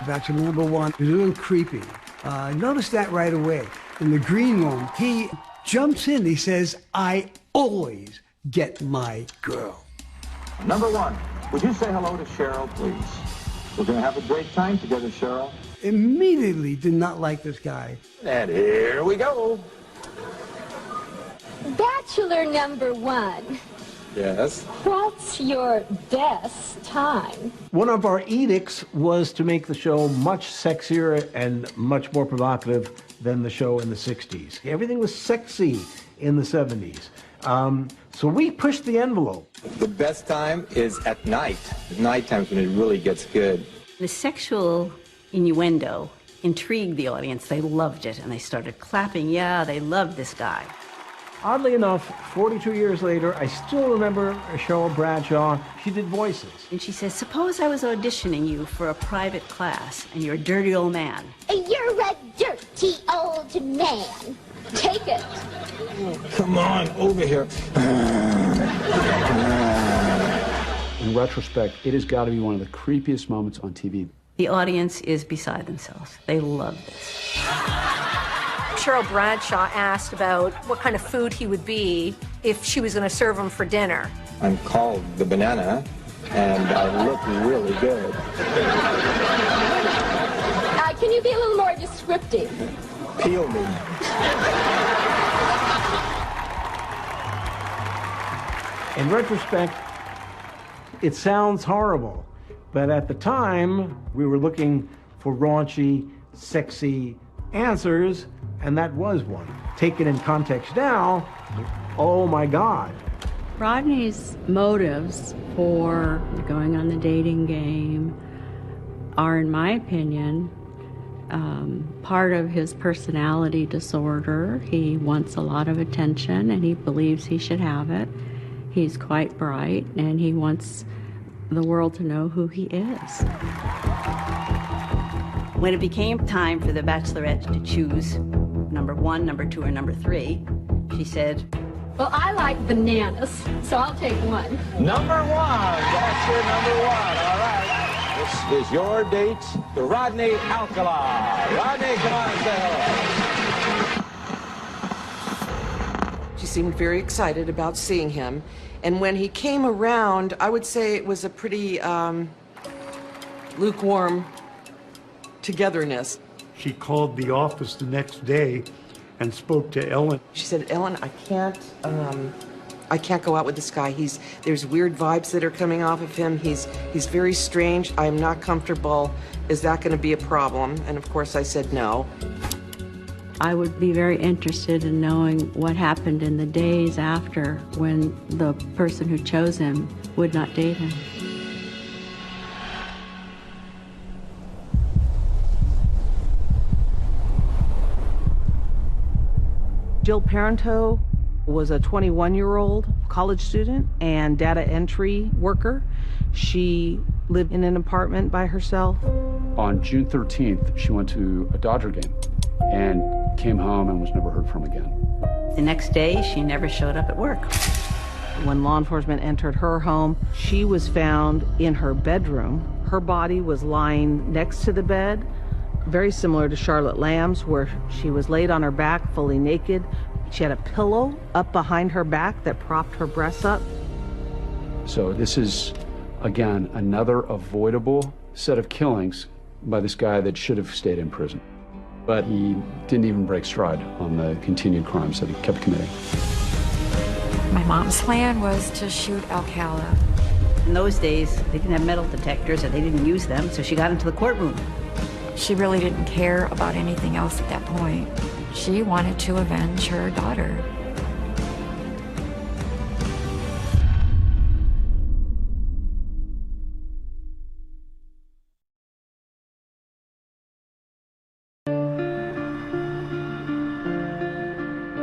Bachelor number 1 is a little creepy. Notice that right away. In the green room, he jumps in, he says, I always get my girl. Number 1, would you say hello to Cheryl, please? We're going to have a great time together, Cheryl. Immediately did not like this guy. And here we go. Bachelor number 1. Yes. What's your best time? One of our edicts was to make the show much sexier and much more provocative than the show in the 60s. Everything was sexy in the 70s. So we pushed the envelope. The best time is at night. Night times when it really gets good. The sexual innuendo intrigued the audience. They loved it, and they started clapping. Yeah, they loved this guy. Oddly enough, 42 years later, I still remember Cheryl Bradshaw. She did voices. And she says, suppose I was auditioning you for a private class, and you're a dirty old man. You're a dirty old man. Take it. Come on, over here. In retrospect, it has got to be one of the creepiest moments on TV. The audience is beside themselves. They love this. Cheryl Bradshaw asked about what kind of food he would be if she was going to serve him for dinner. I'm called the banana, and I look really good. Can you be a little more descriptive? Peel me. In retrospect, it sounds horrible, but at the time, we were looking for raunchy, sexy answers, and that was one. Taken in context now, oh my God. Rodney's motives for going on the dating game are, in my opinion, part of his personality disorder. He wants a lot of attention and he believes he should have it. He's quite bright and he wants the world to know who he is. When it became time for the Bachelorette to choose number 1, number 2, or number 3, she said, Well, I like bananas, so I'll take 1. Number 1. That's your number 1. All right. This is your date, Rodney Alcala. Rodney, come on and say hello. She seemed very excited about seeing him. And when he came around, I would say it was a pretty lukewarm togetherness. She called the office the next day and spoke to Ellen. She said, Ellen, I can't go out with this guy. There's weird vibes that are coming off of him. He's very strange. I'm not comfortable. Is that going to be a problem? And of course I said no. I would be very interested in knowing what happened in the days after when the person who chose him would not date him. Jill Parenteau was a 21-year-old college student and data entry worker. She lived in an apartment by herself. On June 13th, she went to a Dodger game and came home and was never heard from again. The next day, she never showed up at work. When law enforcement entered her home, she was found in her bedroom. Her body was lying next to the bed, very similar to Charlotte Lamb's, where she was laid on her back, fully naked. She had a pillow up behind her back that propped her breasts up. So this is, again, another avoidable set of killings by this guy that should have stayed in prison. But he didn't even break stride on the continued crimes that he kept committing. My mom's plan was to shoot Alcala. In those days, they didn't have metal detectors, or they didn't use them, so she got into the courtroom. She really didn't care about anything else at that point. She wanted to avenge her daughter.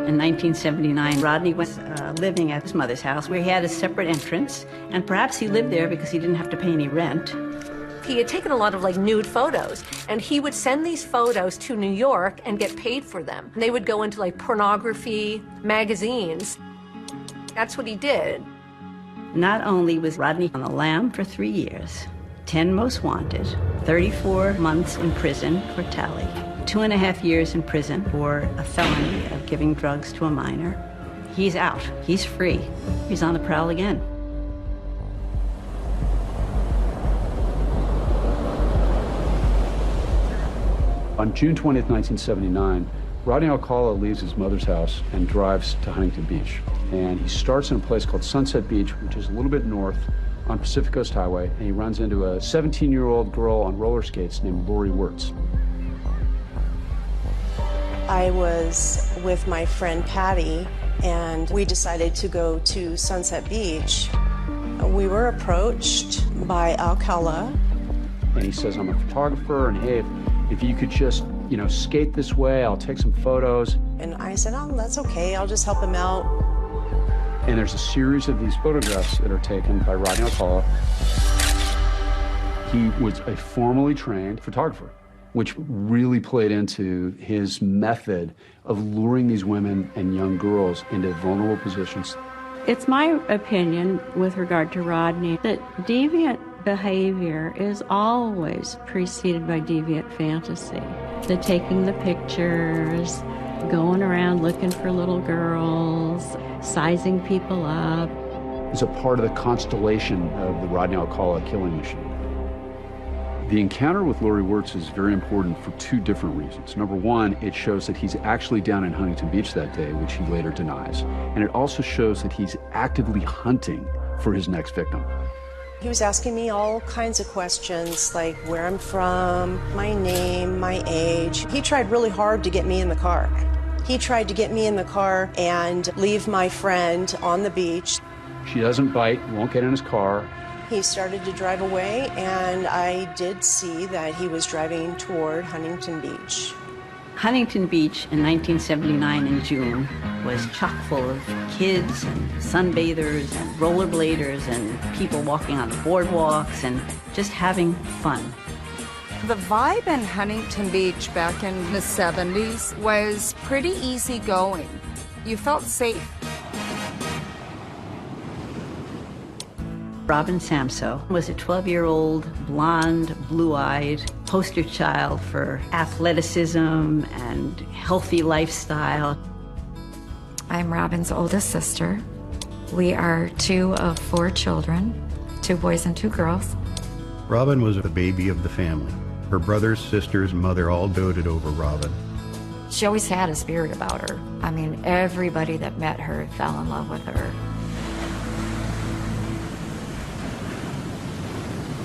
In 1979, Rodney was living at his mother's house, where he had a separate entrance, and perhaps he lived there because he didn't have to pay any rent. He had taken a lot of nude photos, and he would send these photos to New York and get paid for them. They would go into pornography magazines. That's what he did. Not only was Rodney on the lam for 3 years, 10 most wanted, 34 months in prison for tally, 2.5 years in prison for a felony of giving drugs to a minor. He's out. He's free. He's on the prowl again. On June 20th, 1979, Rodney Alcala leaves his mother's house and drives to Huntington Beach. And he starts in a place called Sunset Beach, which is a little bit north on Pacific Coast Highway, and he runs into a 17-year-old girl on roller skates named Lori Wirtz. I was with my friend Patty, and we decided to go to Sunset Beach. We were approached by Alcala. And he says, I'm a photographer, and hey, if you could just, skate this way, I'll take some photos. And I said, oh, that's okay, I'll just help him out. And there's a series of these photographs that are taken by Rodney Alcala. He was a formally trained photographer, which really played into his method of luring these women and young girls into vulnerable positions. It's my opinion with regard to Rodney that deviant behavior is always preceded by deviant fantasy. The taking the pictures, going around looking for little girls, sizing people up. It's a part of the constellation of the Rodney Alcala killing machine. The encounter with Lori Wirtz is very important for two different reasons. Number one, it shows that he's actually down in Huntington Beach that day, which he later denies. And it also shows that he's actively hunting for his next victim. He was asking me all kinds of questions, like where I'm from, my name, my age. He tried really hard to get me in the car. He tried to get me in the car and leave my friend on the beach. She doesn't bite, won't get in his car. He started to drive away, and I did see that he was driving toward Huntington Beach. Huntington Beach in 1979 in June was chock full of kids and sunbathers and rollerbladers and people walking on the boardwalks and just having fun. The vibe in Huntington Beach back in the 70s was pretty easygoing. You felt safe. Robin Samso was a 12-year-old, blonde, blue-eyed poster child for athleticism and healthy lifestyle. I'm Robin's oldest sister. We are 2 of 4 children, 2 boys and 2 girls. Robin was the baby of the family. Her brothers, sisters, and mother all doted over Robin. She always had a spirit about her. I mean, everybody that met her fell in love with her.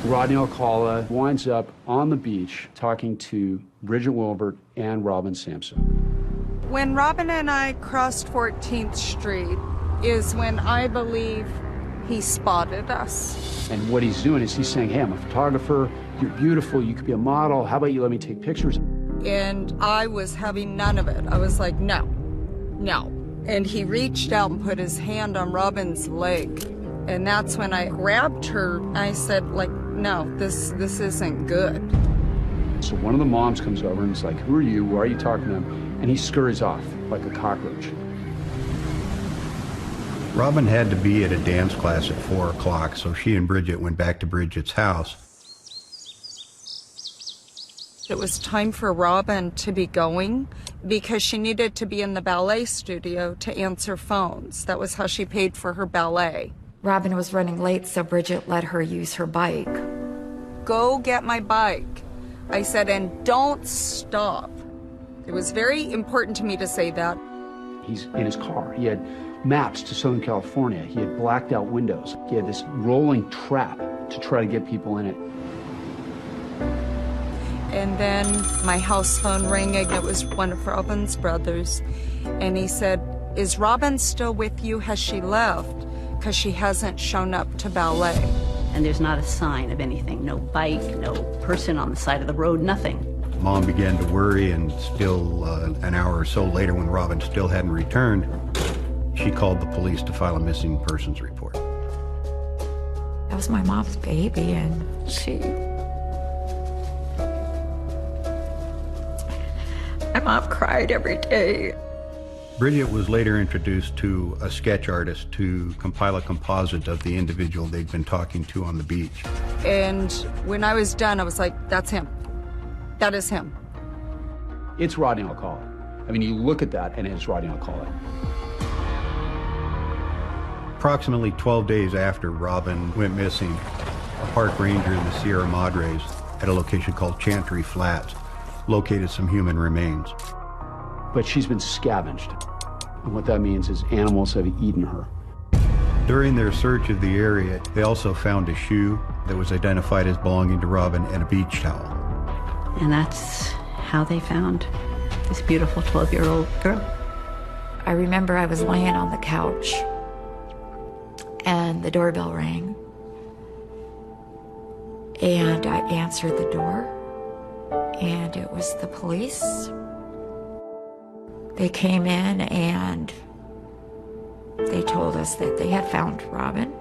Rodney Alcala winds up on the beach talking to Bridget Wilbert and Robin Samso. When Robin and I crossed 14th Street is when I believe he spotted us. And what he's doing is he's saying, hey, I'm a photographer, you're beautiful, you could be a model, how about you let me take pictures? And I was having none of it. I was like, no, no. And he reached out and put his hand on Robin's leg. And that's when I grabbed her. I said, like, no, this isn't good. So one of the moms comes over and is like, who are you? Why are you talking to him? And he scurries off like a cockroach. Robin had to be at a dance class at 4 o'clock, so she and Bridget went back to Bridget's house. It was time for Robin to be going because she needed to be in the ballet studio to answer phones. That was how she paid for her ballet. Robin was running late, so Bridget let her use her bike. Go get my bike. I said, and don't stop. It was very important to me to say that. He's in his car. He had maps to Southern California. He had blacked out windows. He had this rolling trap to try to get people in it. And then my house phone rang, and it was one of Robin's brothers. And he said, is Robin still with you? Has she left? Because she hasn't shown up to ballet. And there's not a sign of anything, no bike, no person on the side of the road, nothing. Mom began to worry, and still an hour or so later, when Robin still hadn't returned, she called the police to file a missing persons report. That was my mom's baby, and my mom cried every day. Bridget was later introduced to a sketch artist to compile a composite of the individual they'd been talking to on the beach. And when I was done, I was like, that's him. That is him. It's Rodney Alcala. I mean, you look at that and it's Rodney Alcala. Approximately 12 days after Robin went missing, a park ranger in the Sierra Madres at a location called Chantry Flats located some human remains. But she's been scavenged. And what that means is animals have eaten her. During their search of the area, they also found a shoe that was identified as belonging to Robin and a beach towel. And that's how they found this beautiful 12-year-old girl. I remember I was laying on the couch and the doorbell rang. And I answered the door, and it was the police. They came in and they told us that they had found Robin.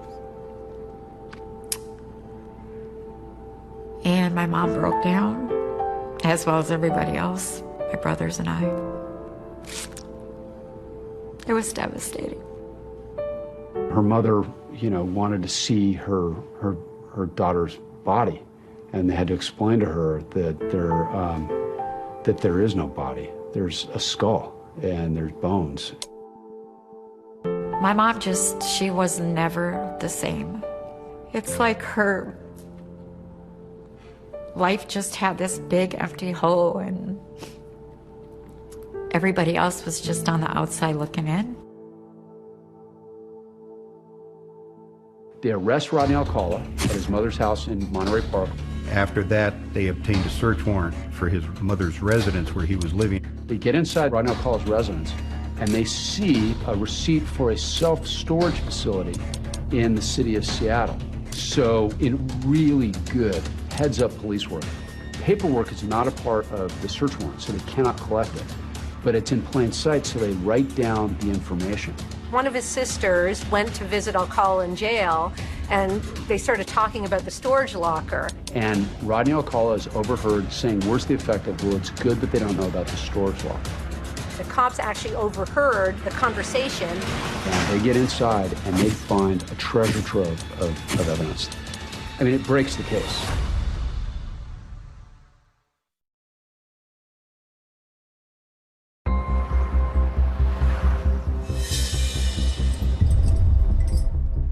And my mom broke down, as well as everybody else, my brothers and I. It was devastating. Her mother, wanted to see her daughter's body, and they had to explain to her that there is no body. There's a skull and there's bones. My mom she was never the same. It's like her life just had this big empty hole, and everybody else was just on the outside looking in. They arrest Rodney Alcala at his mother's house in Monterey Park. After that, they obtained a search warrant for his mother's residence where he was living. They get inside Rodney Alcala's residence, and they see a receipt for a self-storage facility in the city of Seattle. So in really good heads-up police work, paperwork is not a part of the search warrant, so they cannot collect it. But it's in plain sight, so they write down the information. One of his sisters went to visit Alcala in jail, and they started talking about the storage locker. And Rodney Alcala is overheard saying words to the effect of, well, it's good that they don't know about the storage locker. The cops actually overheard the conversation. And they get inside and they find a treasure trove of evidence. I mean, it breaks the case.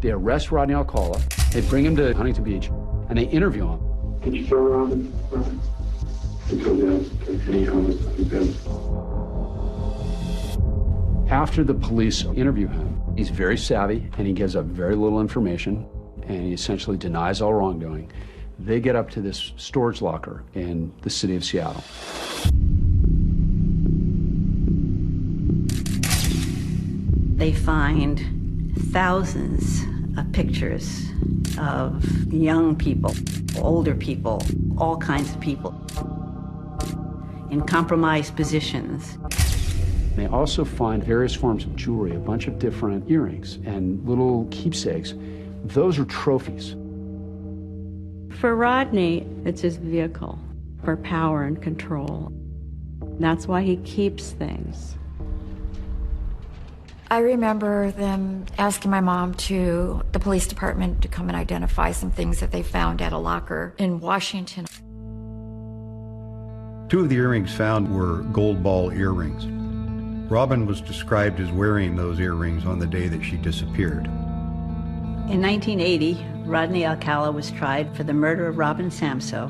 They arrest Rodney Alcala, they bring him to Huntington Beach, and they interview him. Can you show Robin? After the police interview him, he's very savvy and he gives up very little information and he essentially denies all wrongdoing. They get up to this storage locker in the city of Seattle. They find thousands of pictures of young people, older people, all kinds of people in compromised positions. They also find various forms of jewelry, a bunch of different earrings and little keepsakes. Those are trophies. For Rodney, it's his vehicle for power and control. That's why he keeps things. I remember them asking my mom to the police department to come and identify some things that they found at a locker in Washington. 2 of the earrings found were gold ball earrings. Robin was described as wearing those earrings on the day that she disappeared. In 1980, Rodney Alcala was tried for the murder of Robin Samso.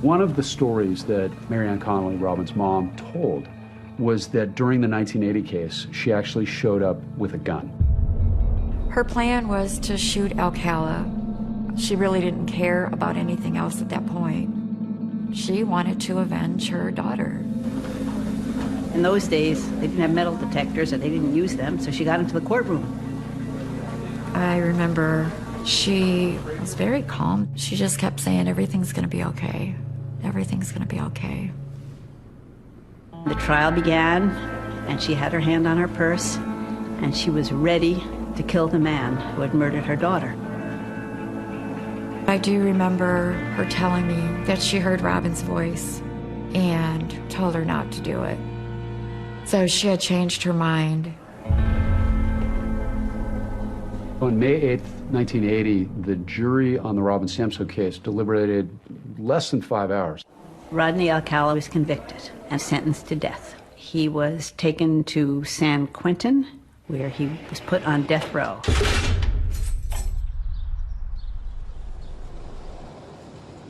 One of the stories that Marianne Connolly, Robin's mom, told was that during the 1980 case, she actually showed up with a gun. Her plan was to shoot Alcala. She really didn't care about anything else at that point. She wanted to avenge her daughter. In those days, they didn't have metal detectors, or they didn't use them, so she got into the courtroom. I remember she was very calm. She just kept saying, everything's gonna be okay. Everything's gonna be okay. The trial began, and she had her hand on her purse, and she was ready to kill the man who had murdered her daughter. I do remember her telling me that she heard Robin's voice and told her not to do it. So she had changed her mind. On May 8th, 1980, the jury on the Robin Samso case deliberated less than 5 hours. Rodney Alcala was convicted and sentenced to death. He was taken to San Quentin, where he was put on death row.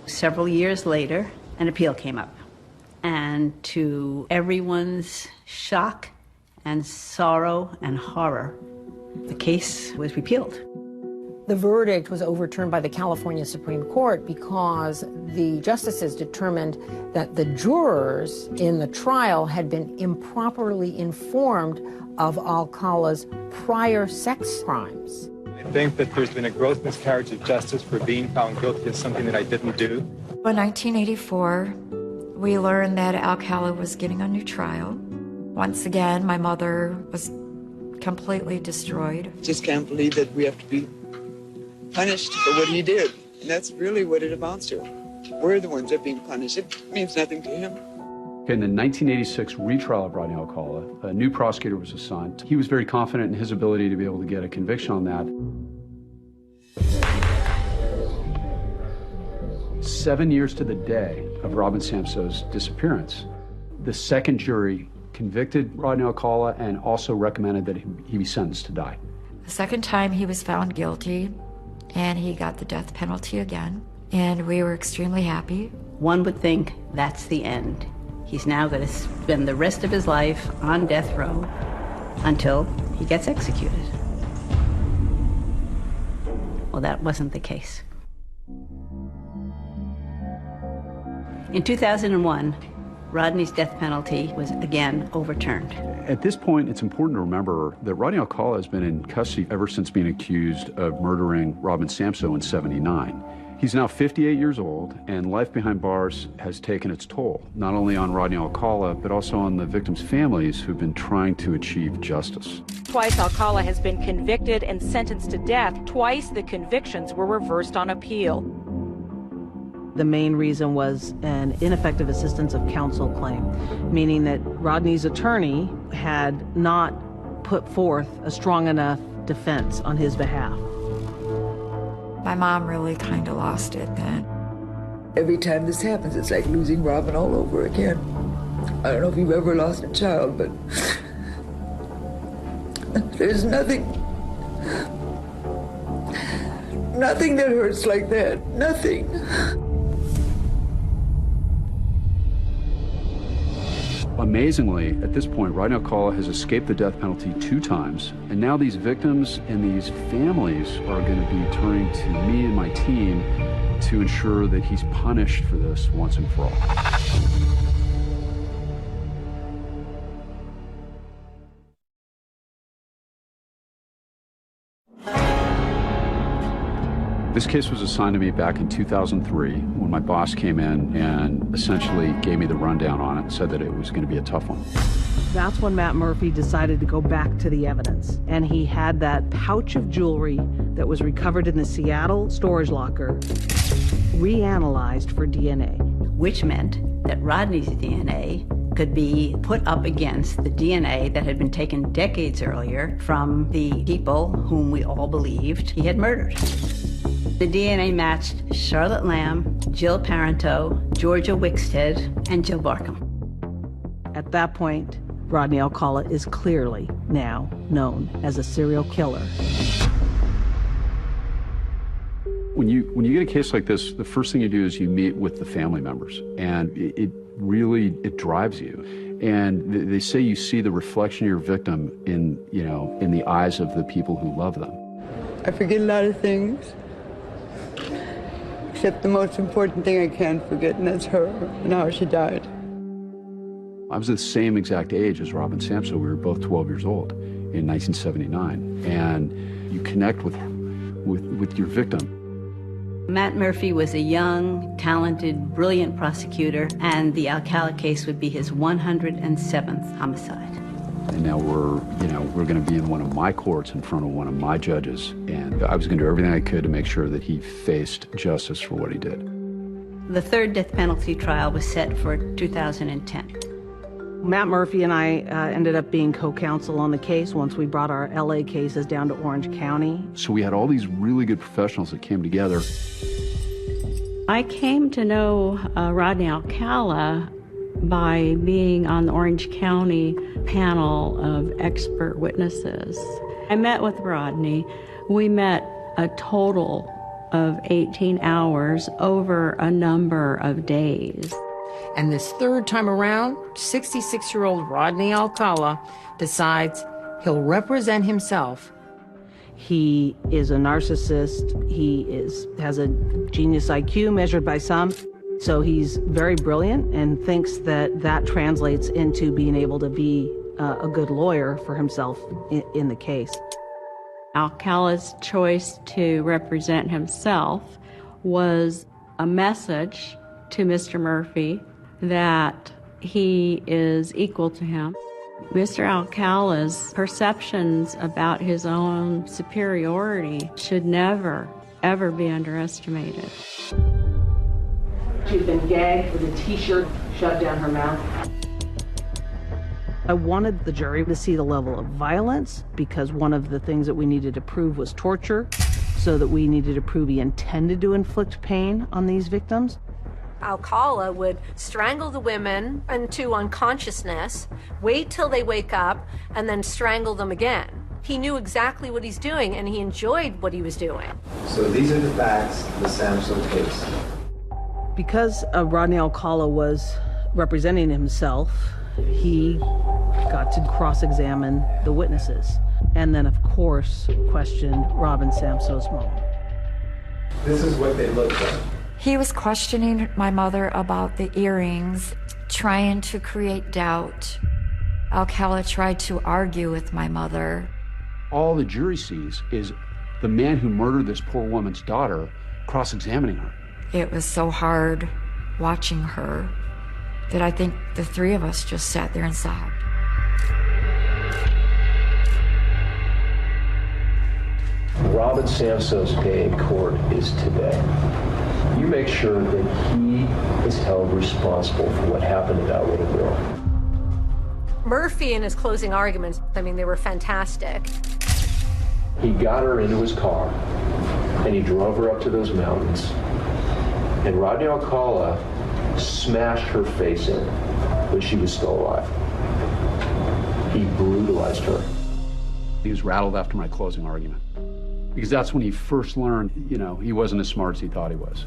Several years later, an appeal came up. And to everyone's shock and sorrow and horror, the case was repealed. The verdict was overturned by the California Supreme Court because the justices determined that the jurors in the trial had been improperly informed of Alcala's prior sex crimes. I think that there's been a gross miscarriage of justice for being found guilty of something that I didn't do. In 1984, we learned that Alcala was getting a new trial. Once again, my mother was completely destroyed. Just can't believe that we have to be punished for what he did. And that's really what it amounts to. We're the ones that are being punished. It means nothing to him. In the 1986 retrial of Rodney Alcala, a new prosecutor was assigned. He was very confident in his ability to be able to get a conviction on that. 7 years to the day of Robin Samso's disappearance, the second jury convicted Rodney Alcala and also recommended that he be sentenced to die. The second time he was found guilty, and he got the death penalty again, and we were extremely happy. One would think that's the end. He's now going to spend the rest of his life on death row until he gets executed. Well, that wasn't the case. In 2001, Rodney's death penalty was again overturned. At this point, it's important to remember that Rodney Alcala has been in custody ever since being accused of murdering Robin Samsoe in '79. He's now 58 years old, and life behind bars has taken its toll, not only on Rodney Alcala, but also on the victims' families who've been trying to achieve justice. Twice Alcala has been convicted and sentenced to death. Twice the convictions were reversed on appeal. The main reason was an ineffective assistance of counsel claim, meaning that Rodney's attorney had not put forth a strong enough defense on his behalf. My mom really kind of lost it then. Every time this happens, it's like losing Robin all over again. I don't know if you've ever lost a child, but there's nothing that hurts like that. Nothing. Amazingly, at this point, Rodney Alcala has escaped the death penalty 2 times, and now these victims and these families are going to be turning to me and my team to ensure that he's punished for this once and for all. This case was assigned to me back in 2003 when my boss came in and essentially gave me the rundown on it and said that it was going to be a tough one. That's when Matt Murphy decided to go back to the evidence. And he had that pouch of jewelry that was recovered in the Seattle storage locker reanalyzed for DNA. Which meant that Rodney's DNA could be put up against the DNA that had been taken decades earlier from the people whom we all believed he had murdered. The DNA matched Charlotte Lamb, Jill Parenteau, Georgia Wickstead, and Jill Barkham. At that point, Rodney Alcala is clearly now known as a serial killer. When you get a case like this, the first thing you do is you meet with the family members, and it really drives you. And they say you see the reflection of your victim in the eyes of the people who love them. I forget a lot of things, except the most important thing I can't forget, and that's her and how she died. I was the same exact age as Robin Samsoe. We were both 12 years old in 1979, and you connect with your victim. Matt Murphy was a young, talented, brilliant prosecutor, and the Alcala case would be his 107th homicide. And now we're going to be in one of my courts in front of one of my judges, and I was going to do everything I could to make sure that he faced justice for what he did. The third death penalty trial was set for 2010. Matt Murphy and I ended up being co-counsel on the case once we brought our LA cases down to Orange County. So we had all these really good professionals that came together. I came to know Rodney Alcala by being on the Orange County panel of expert witnesses. I met with Rodney. We met a total of 18 hours over a number of days. And this third time around, 66-year-old Rodney Alcala decides he'll represent himself. He is a narcissist. He has a genius IQ measured by some. So he's very brilliant and thinks that translates into being able to be a good lawyer for himself in the case. Alcala's choice to represent himself was a message to Mr. Murphy that he is equal to him. Mr. Alcala's perceptions about his own superiority should never, ever be underestimated. She's been gagged with a t-shirt shoved down her mouth. I wanted the jury to see the level of violence because one of the things that we needed to prove was torture, so that we needed to prove he intended to inflict pain on these victims. Alcala would strangle the women into unconsciousness, wait till they wake up, and then strangle them again. He knew exactly what he's doing, and he enjoyed what he was doing. So these are the facts of the Samsoe case. Because Rodney Alcala was representing himself, he got to cross-examine the witnesses, and then, of course, question Robin Samsoe's mom. This is what they look like. He was questioning my mother about the earrings. trying to create doubt. Alcala tried to argue with my mother. All the jury sees is the man who murdered this poor woman's daughter cross-examining her. It was so hard watching her that I think the three of us just sat there and sobbed. Robin Samso's day in court is today. You make sure that he is held responsible for what happened to that little girl. Murphy in his closing arguments, I mean, they were fantastic. He got her into his car, and he drove her up to those mountains, and Rodney Alcala smashed her face in when she was still alive. He brutalized her. He was rattled after my closing argument, because that's when he first learned, he wasn't as smart as he thought he was.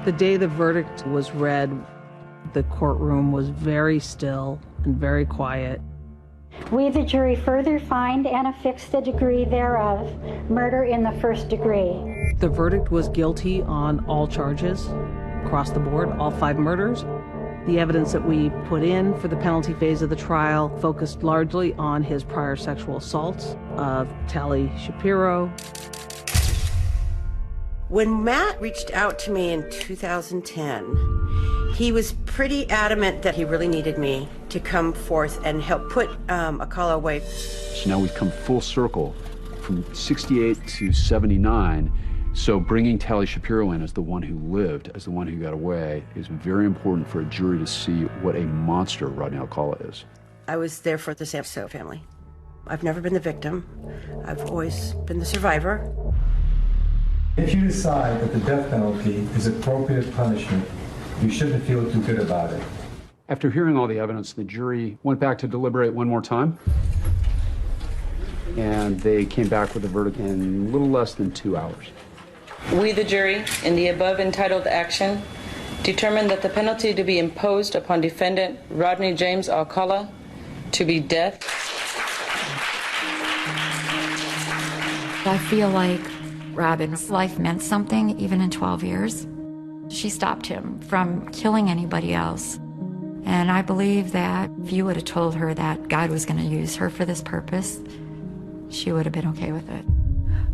The day the verdict was read, the courtroom was very still and very quiet. We, the jury, further find and affix the degree thereof, murder in the first degree. The verdict was guilty on all charges, across the board, all 5 murders. The evidence that we put in for the penalty phase of the trial focused largely on his prior sexual assaults of Tally Shapiro. When Matt reached out to me in 2010, he was pretty adamant that he really needed me to come forth and help put Alcala away. So now we've come full circle from 68 to 79. So bringing Tally Shapiro in as the one who lived, as the one who got away, is very important for a jury to see what a monster Rodney Alcala is. I was there for the Samso family. I've never been the victim. I've always been the survivor. If you decide that the death penalty is appropriate punishment, you shouldn't feel too good about it. After hearing all the evidence, the jury went back to deliberate one more time, and they came back with a verdict in a little less than 2 hours. We, the jury, in the above entitled action, determine that the penalty to be imposed upon defendant Rodney James Alcala to be death. I feel like Robin's life meant something, even in 12 years. She stopped him from killing anybody else. And I believe that if you would have told her that God was going to use her for this purpose, she would have been okay with it.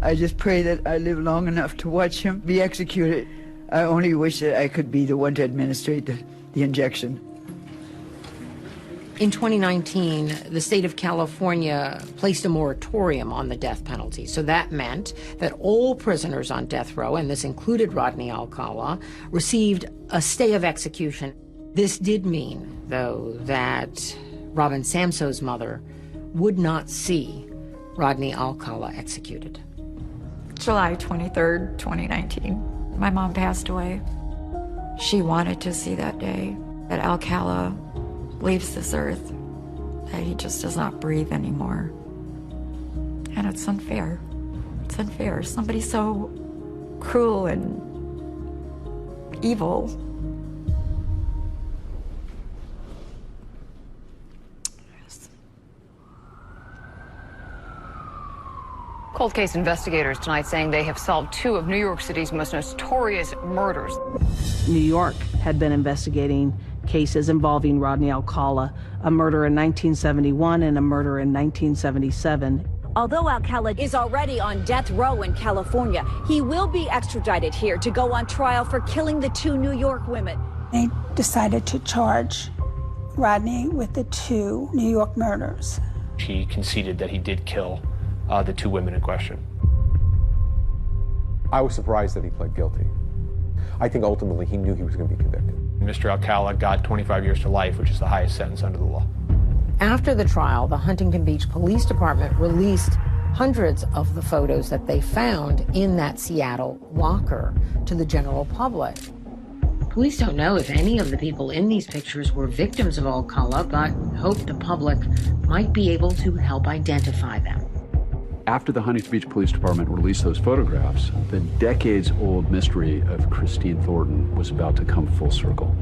I just pray that I live long enough to watch him be executed. I only wish that I could be the one to administer the injection. In 2019, the state of California placed a moratorium on the death penalty. So that meant that all prisoners on death row, and this included Rodney Alcala, received a stay of execution. This did mean, though, that Robin Samso's mother would not see Rodney Alcala executed. July 23rd, 2019, my mom passed away. She wanted to see that day that Alcala leaves this earth, that he just does not breathe anymore. And it's unfair. It's unfair. Somebody so cruel and evil. Cold case investigators tonight saying they have solved 2 of New York City's most notorious murders. New York had been investigating cases involving Rodney Alcala, a murder in 1971 and a murder in 1977. Although Alcala is already on death row in California, he will be extradited here to go on trial for killing the 2 New York women. They decided to charge Rodney with the 2 New York murders. He conceded that he did kill the 2 women in question. I was surprised that he pled guilty. I think ultimately he knew he was going to be convicted. Mr. Alcala got 25 years to life, which is the highest sentence under the law. After the trial, the Huntington Beach Police Department released hundreds of the photos that they found in that Seattle locker to the general public. Police don't know if any of the people in these pictures were victims of Alcala, but hope the public might be able to help identify them. After the Huntington Beach Police Department released those photographs, the decades-old mystery of Christine Thornton was about to come full circle.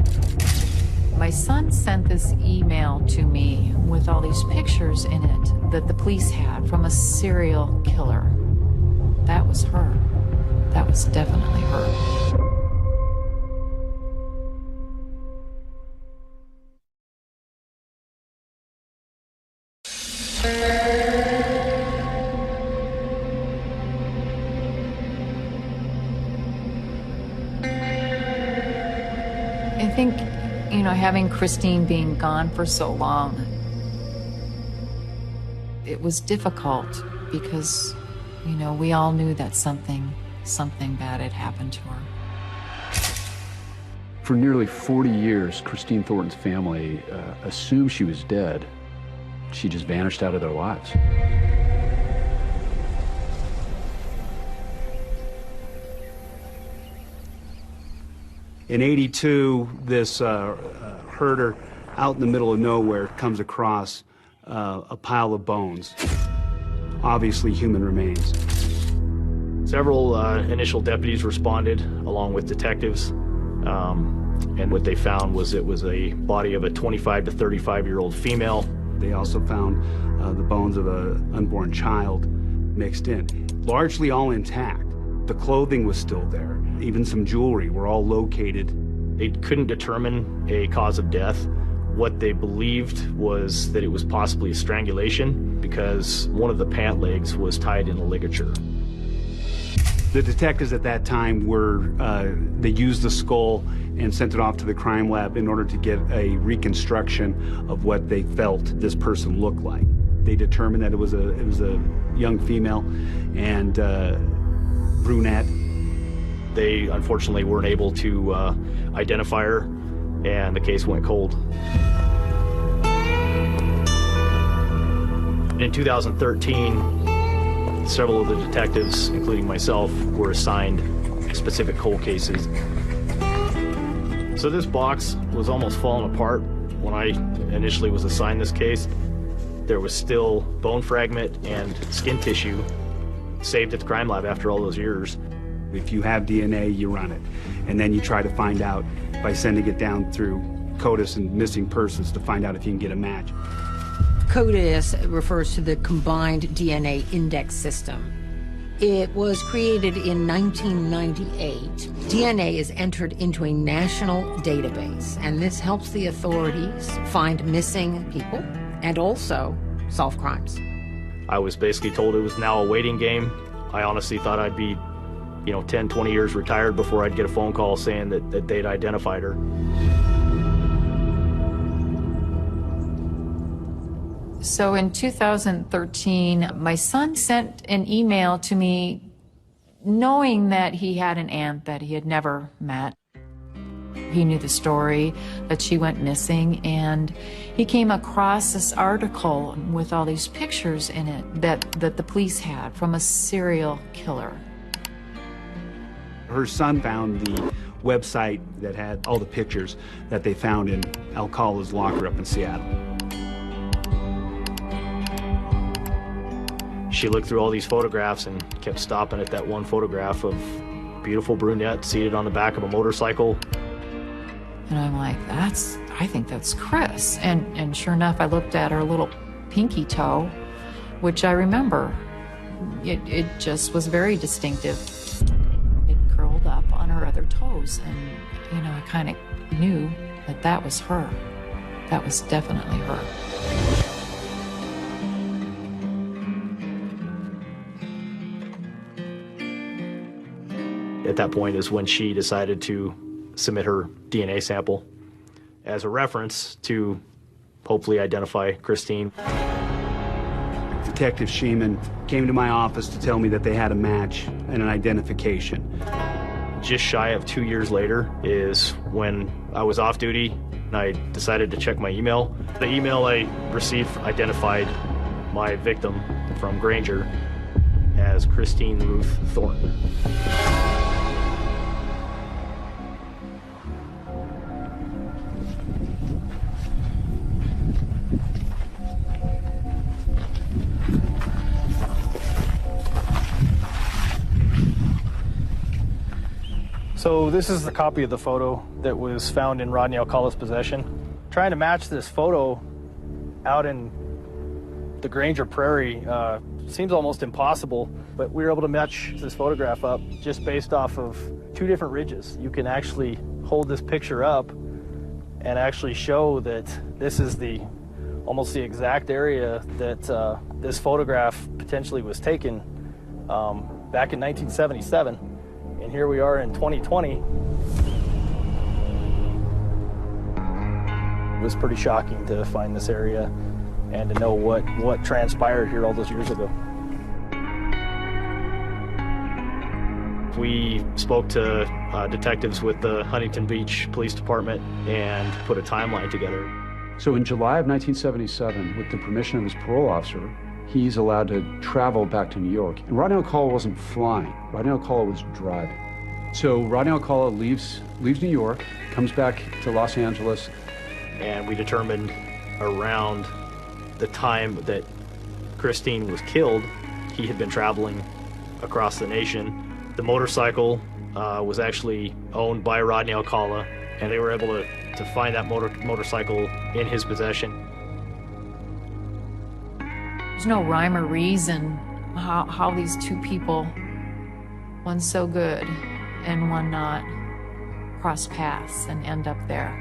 My son sent this email to me with all these pictures in it that the police had from a serial killer. That was her. That was definitely her. I think, having Christine being gone for so long, it was difficult because, we all knew that something bad had happened to her. For nearly 40 years, Christine Thornton's family assumed she was dead. She just vanished out of their lives. In '82, this herder out in the middle of nowhere comes across a pile of bones, obviously human remains. Several initial deputies responded along with detectives, and what they found was it was a body of a 25 to 35-year-old female. They also found the bones of an unborn child mixed in, largely all intact. The clothing was still there. Even some jewelry were all located. They couldn't determine a cause of death. What they believed was that it was possibly a strangulation because one of the pant legs was tied in a ligature. The detectives at that time they used the skull and sent it off to the crime lab in order to get a reconstruction of what they felt this person looked like. They determined that it was a young female and brunette. They unfortunately weren't able to identify her, and the case went cold. In 2013, several of the detectives, including myself, were assigned specific cold cases. So this box was almost falling apart when I initially was assigned this case. There was still bone fragment and skin tissue saved at the crime lab after all those years. If you have DNA, you run it. And then you try to find out by sending it down through CODIS and missing persons to find out if you can get a match. CODIS refers to the Combined DNA Index System. It was created in 1998. DNA is entered into a national database, and this helps the authorities find missing people and also solve crimes. I was basically told it was now a waiting game. I honestly thought I'd be 10, 20 years retired before I'd get a phone call saying that they'd identified her. So in 2013, my son sent an email to me knowing that he had an aunt that he had never met. He knew the story, that she went missing, and he came across this article with all these pictures in it that the police had from a serial killer. Her son found the website that had all the pictures that they found in Alcala's locker up in Seattle. She looked through all these photographs and kept stopping at that one photograph of beautiful brunette seated on the back of a motorcycle. And I'm like, I think that's Chris. And sure enough, I looked at her little pinky toe, which I remember. It just was very distinctive. It curled up on her other toes. And, I kind of knew that was her. That was definitely her. At that point is when she decided to submit her DNA sample as a reference to hopefully identify Christine. Detective Sheeman came to my office to tell me that they had a match and an identification. Just shy of 2 years later is when I was off duty and I decided to check my email. The email I received identified my victim from Granger as Christine Ruth Thornton. So this is the copy of the photo that was found in Rodney Alcala's possession. Trying to match this photo out in the Granger Prairie Seems almost impossible, but we were able to match this photograph up just based off of two different ridges. You can actually hold this picture up and actually show that this is almost the exact area that this photograph potentially was taken back in 1977. And here we are in 2020. It was pretty shocking to find this area and to know what transpired here all those years ago. We spoke to detectives with the Huntington Beach Police Department and put a timeline together. So in July of 1977, with the permission of his parole officer, he's allowed to travel back to New York. And Rodney Alcala wasn't flying. Rodney Alcala was driving. So Rodney Alcala leaves New York, comes back to Los Angeles. And we determined around the time that Christine was killed, he had been traveling across the nation. The motorcycle was actually owned by Rodney Alcala, and they were able to find that motorcycle in his possession. There's no rhyme or reason how these two people, one so good and one not, cross paths and end up there.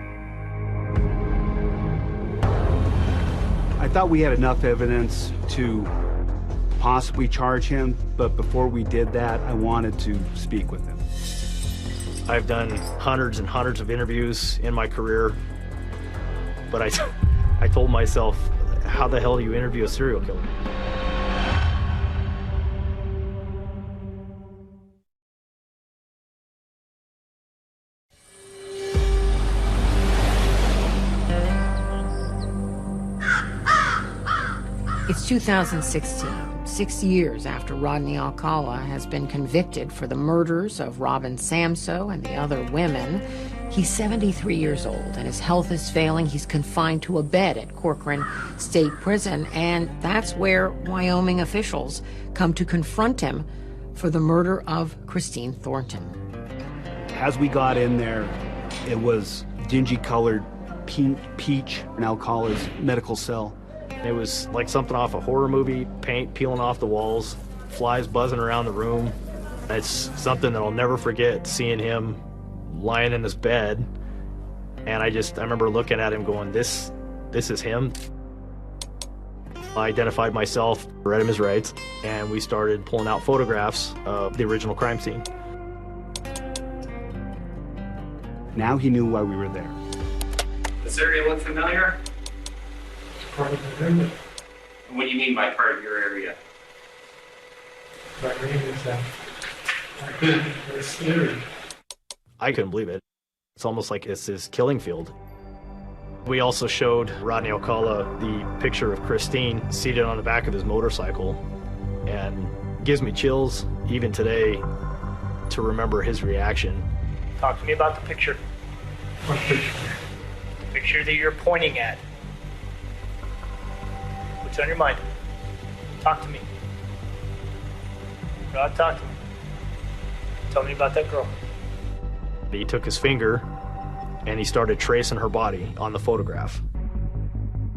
I thought we had enough evidence to possibly charge him, but before we did that, I wanted to speak with him. I've done hundreds and hundreds of interviews in my career, but I told myself, how the hell do you interview a serial killer? It's 2016, 6 years after Rodney Alcala has been convicted for the murders of Robin Samso and the other women. He's 73 years old and his health is failing. He's confined to a bed at Corcoran State Prison, and that's where Wyoming officials come to confront him for the murder of Christine Thornton. As we got in there, it was dingy-colored peach in Alcala's medical cell. It was like something off a horror movie, paint peeling off the walls, flies buzzing around the room. It's something that I'll never forget, seeing him lying in his bed. And I remember looking at him going, this is him. I identified myself, read him his rights, and we started pulling out photographs of the original crime scene. Now he knew why we were there. Does this area look familiar? Part of the area. What do you mean by part of your area? My name is I've been very scary. I couldn't believe it. It's almost like it's his killing field. We also showed Rodney Alcala the picture of Christine seated on the back of his motorcycle, and it gives me chills even today to remember his reaction. Talk to me about the picture. What picture? The picture that you're pointing at. What's on your mind? Talk to me. God, talk to me. Tell me about that girl. He took his finger and he started tracing her body on the photograph.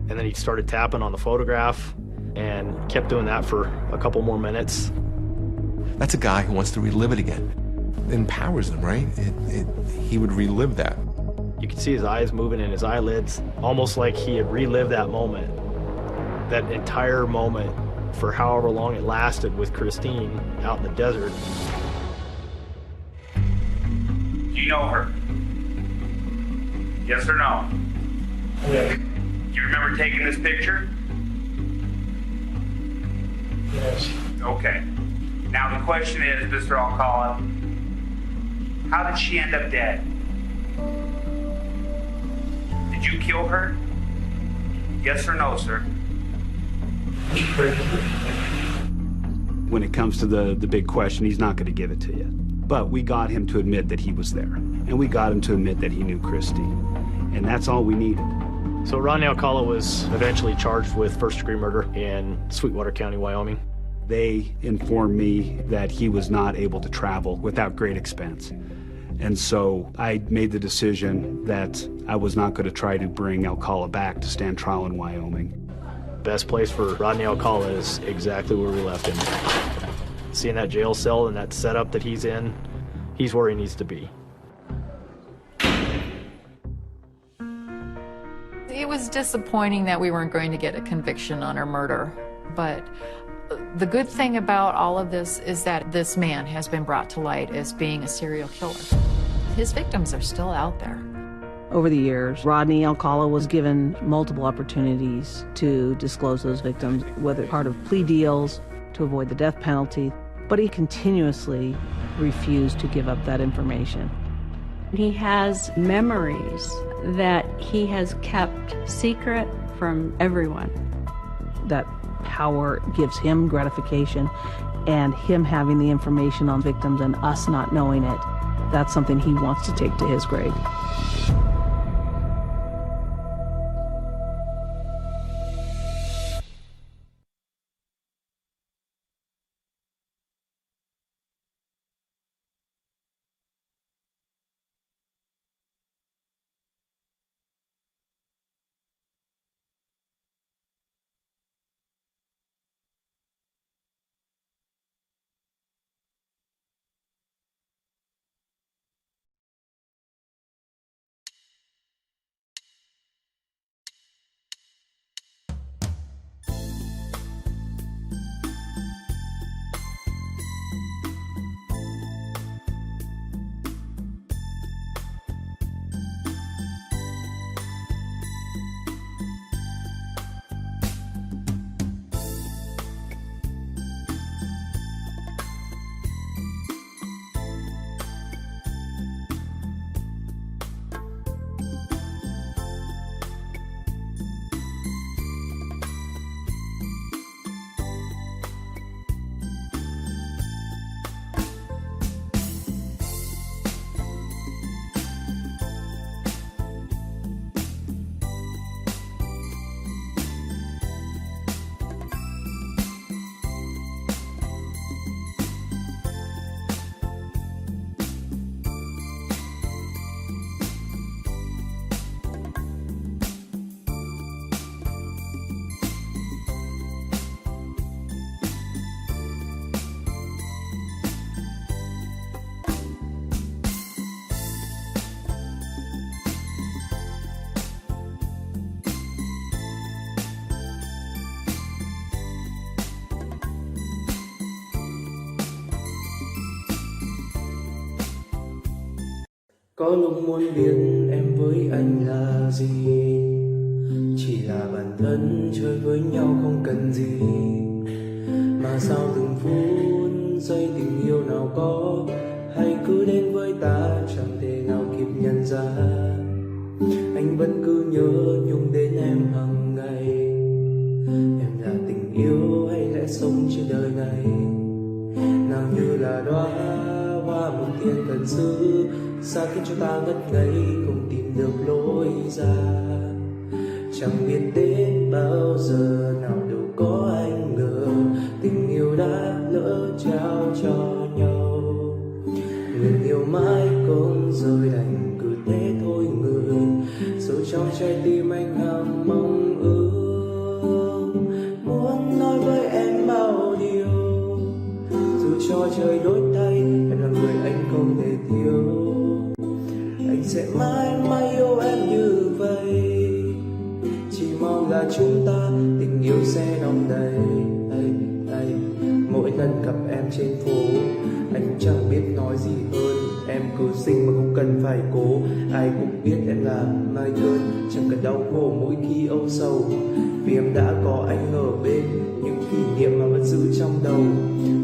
And then he started tapping on the photograph and kept doing that for a couple more minutes. That's a guy who wants to relive it again. It empowers him, right? He would relive that. You could see his eyes moving in his eyelids, almost like he had relived that moment. That entire moment for however long it lasted with Christine out in the desert. Do you know her? Yes or no? Yeah. Do you remember taking this picture? Yes. Okay. Now the question is, Mr. Alcala, how did she end up dead? Did you kill her? Yes or no, sir? When it comes to the big question, he's not going to give it to you. But we got him to admit that he was there. And we got him to admit that he knew Christine. And that's all we needed. So Rodney Alcala was eventually charged with first-degree murder in Sweetwater County, Wyoming. They informed me that he was not able to travel without great expense. And so I made the decision that I was not going to try to bring Alcala back to stand trial in Wyoming. best place for Rodney Alcala is exactly where we left him. Seeing that jail cell and that setup that he's in, he's where he needs to be. It was disappointing that we weren't going to get a conviction on her murder, but the good thing about all of this is that this man has been brought to light as being a serial killer. His victims are still out there. Over the years, Rodney Alcala was given multiple opportunities to disclose those victims, whether part of plea deals, to avoid the death penalty, but he continuously refused to give up that information. He has memories that he has kept secret from everyone. That power gives him gratification, and him having the information on victims and us not knowing it, that's something he wants to take to his grave. Có lúc muốn biết em với anh là gì, chỉ là bản thân chơi với nhau không cần gì. Mà sao từng phút giây tình yêu nào có, hay cứ đến với ta chẳng thể nào kịp nhận ra. Anh vẫn cứ nhớ nhung đến em hàng ngày. Em là tình yêu hay lẽ sống trên đời này, nào như là đóa hoa một thiên thần sứ, xa khiến cho ta ngất ngây không tìm được lối ra. Chẳng biết đến bao giờ nào đâu có anh ngờ, tình yêu đã lỡ trao cho nhau. Nguyện yêu mãi không rời đành cứ thế thôi người, sâu trong trái tim anh hằng mong ước. Muốn nói với em bao điều, dù cho trời đổi thay, em là người anh không thể thiếu. Anh sẽ mãi mãi yêu em như vậy, chỉ mong là chúng ta tình yêu sẽ đong đầy. Mỗi lần gặp em trên phố, anh cũng chẳng biết nói gì hơn. Em cứ xinh mà không cần phải cố, ai cũng biết em là mai cơn, chẳng cần đau khổ mỗi khi âu sầu. Vì em đã có anh ở bên, những kỷ niệm mà vẫn giữ trong đầu.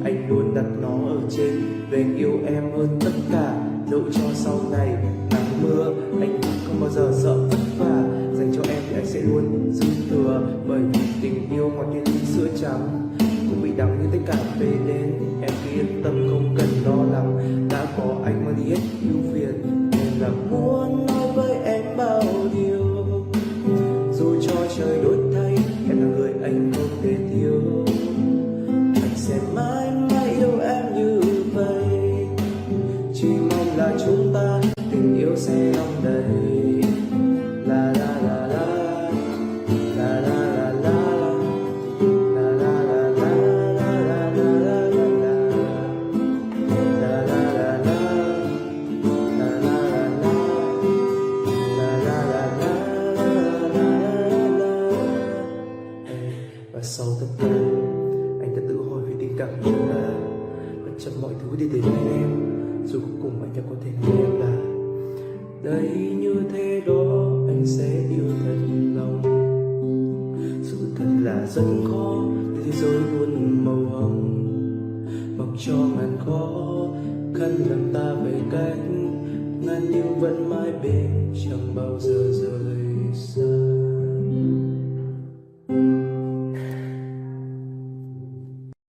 Anh luôn đặt nó ở trên, về anh yêu em hơn tất cả. Dẫu cho sau này nắng mưa, anh không bao giờ sợ vất vả. Dành cho em thì anh sẽ luôn dư thừa, bởi vì tình yêu ngọt như ly sữa trắng, cũng bị đắng như tất cả về đến. Em cứ yên tâm không cần lo lắng, đã có anh mà đi hết ưu phiền. Em là muốn nói với em bao điều, dù cho trời đổi thay, em là người anh không thể thiếu. Anh sẽ mãi mãi yêu em như vậy, chỉ mong là chúng ta tình yêu sẽ đong đầy. La la la la, la la la la, vẫn mãi bên chẳng bao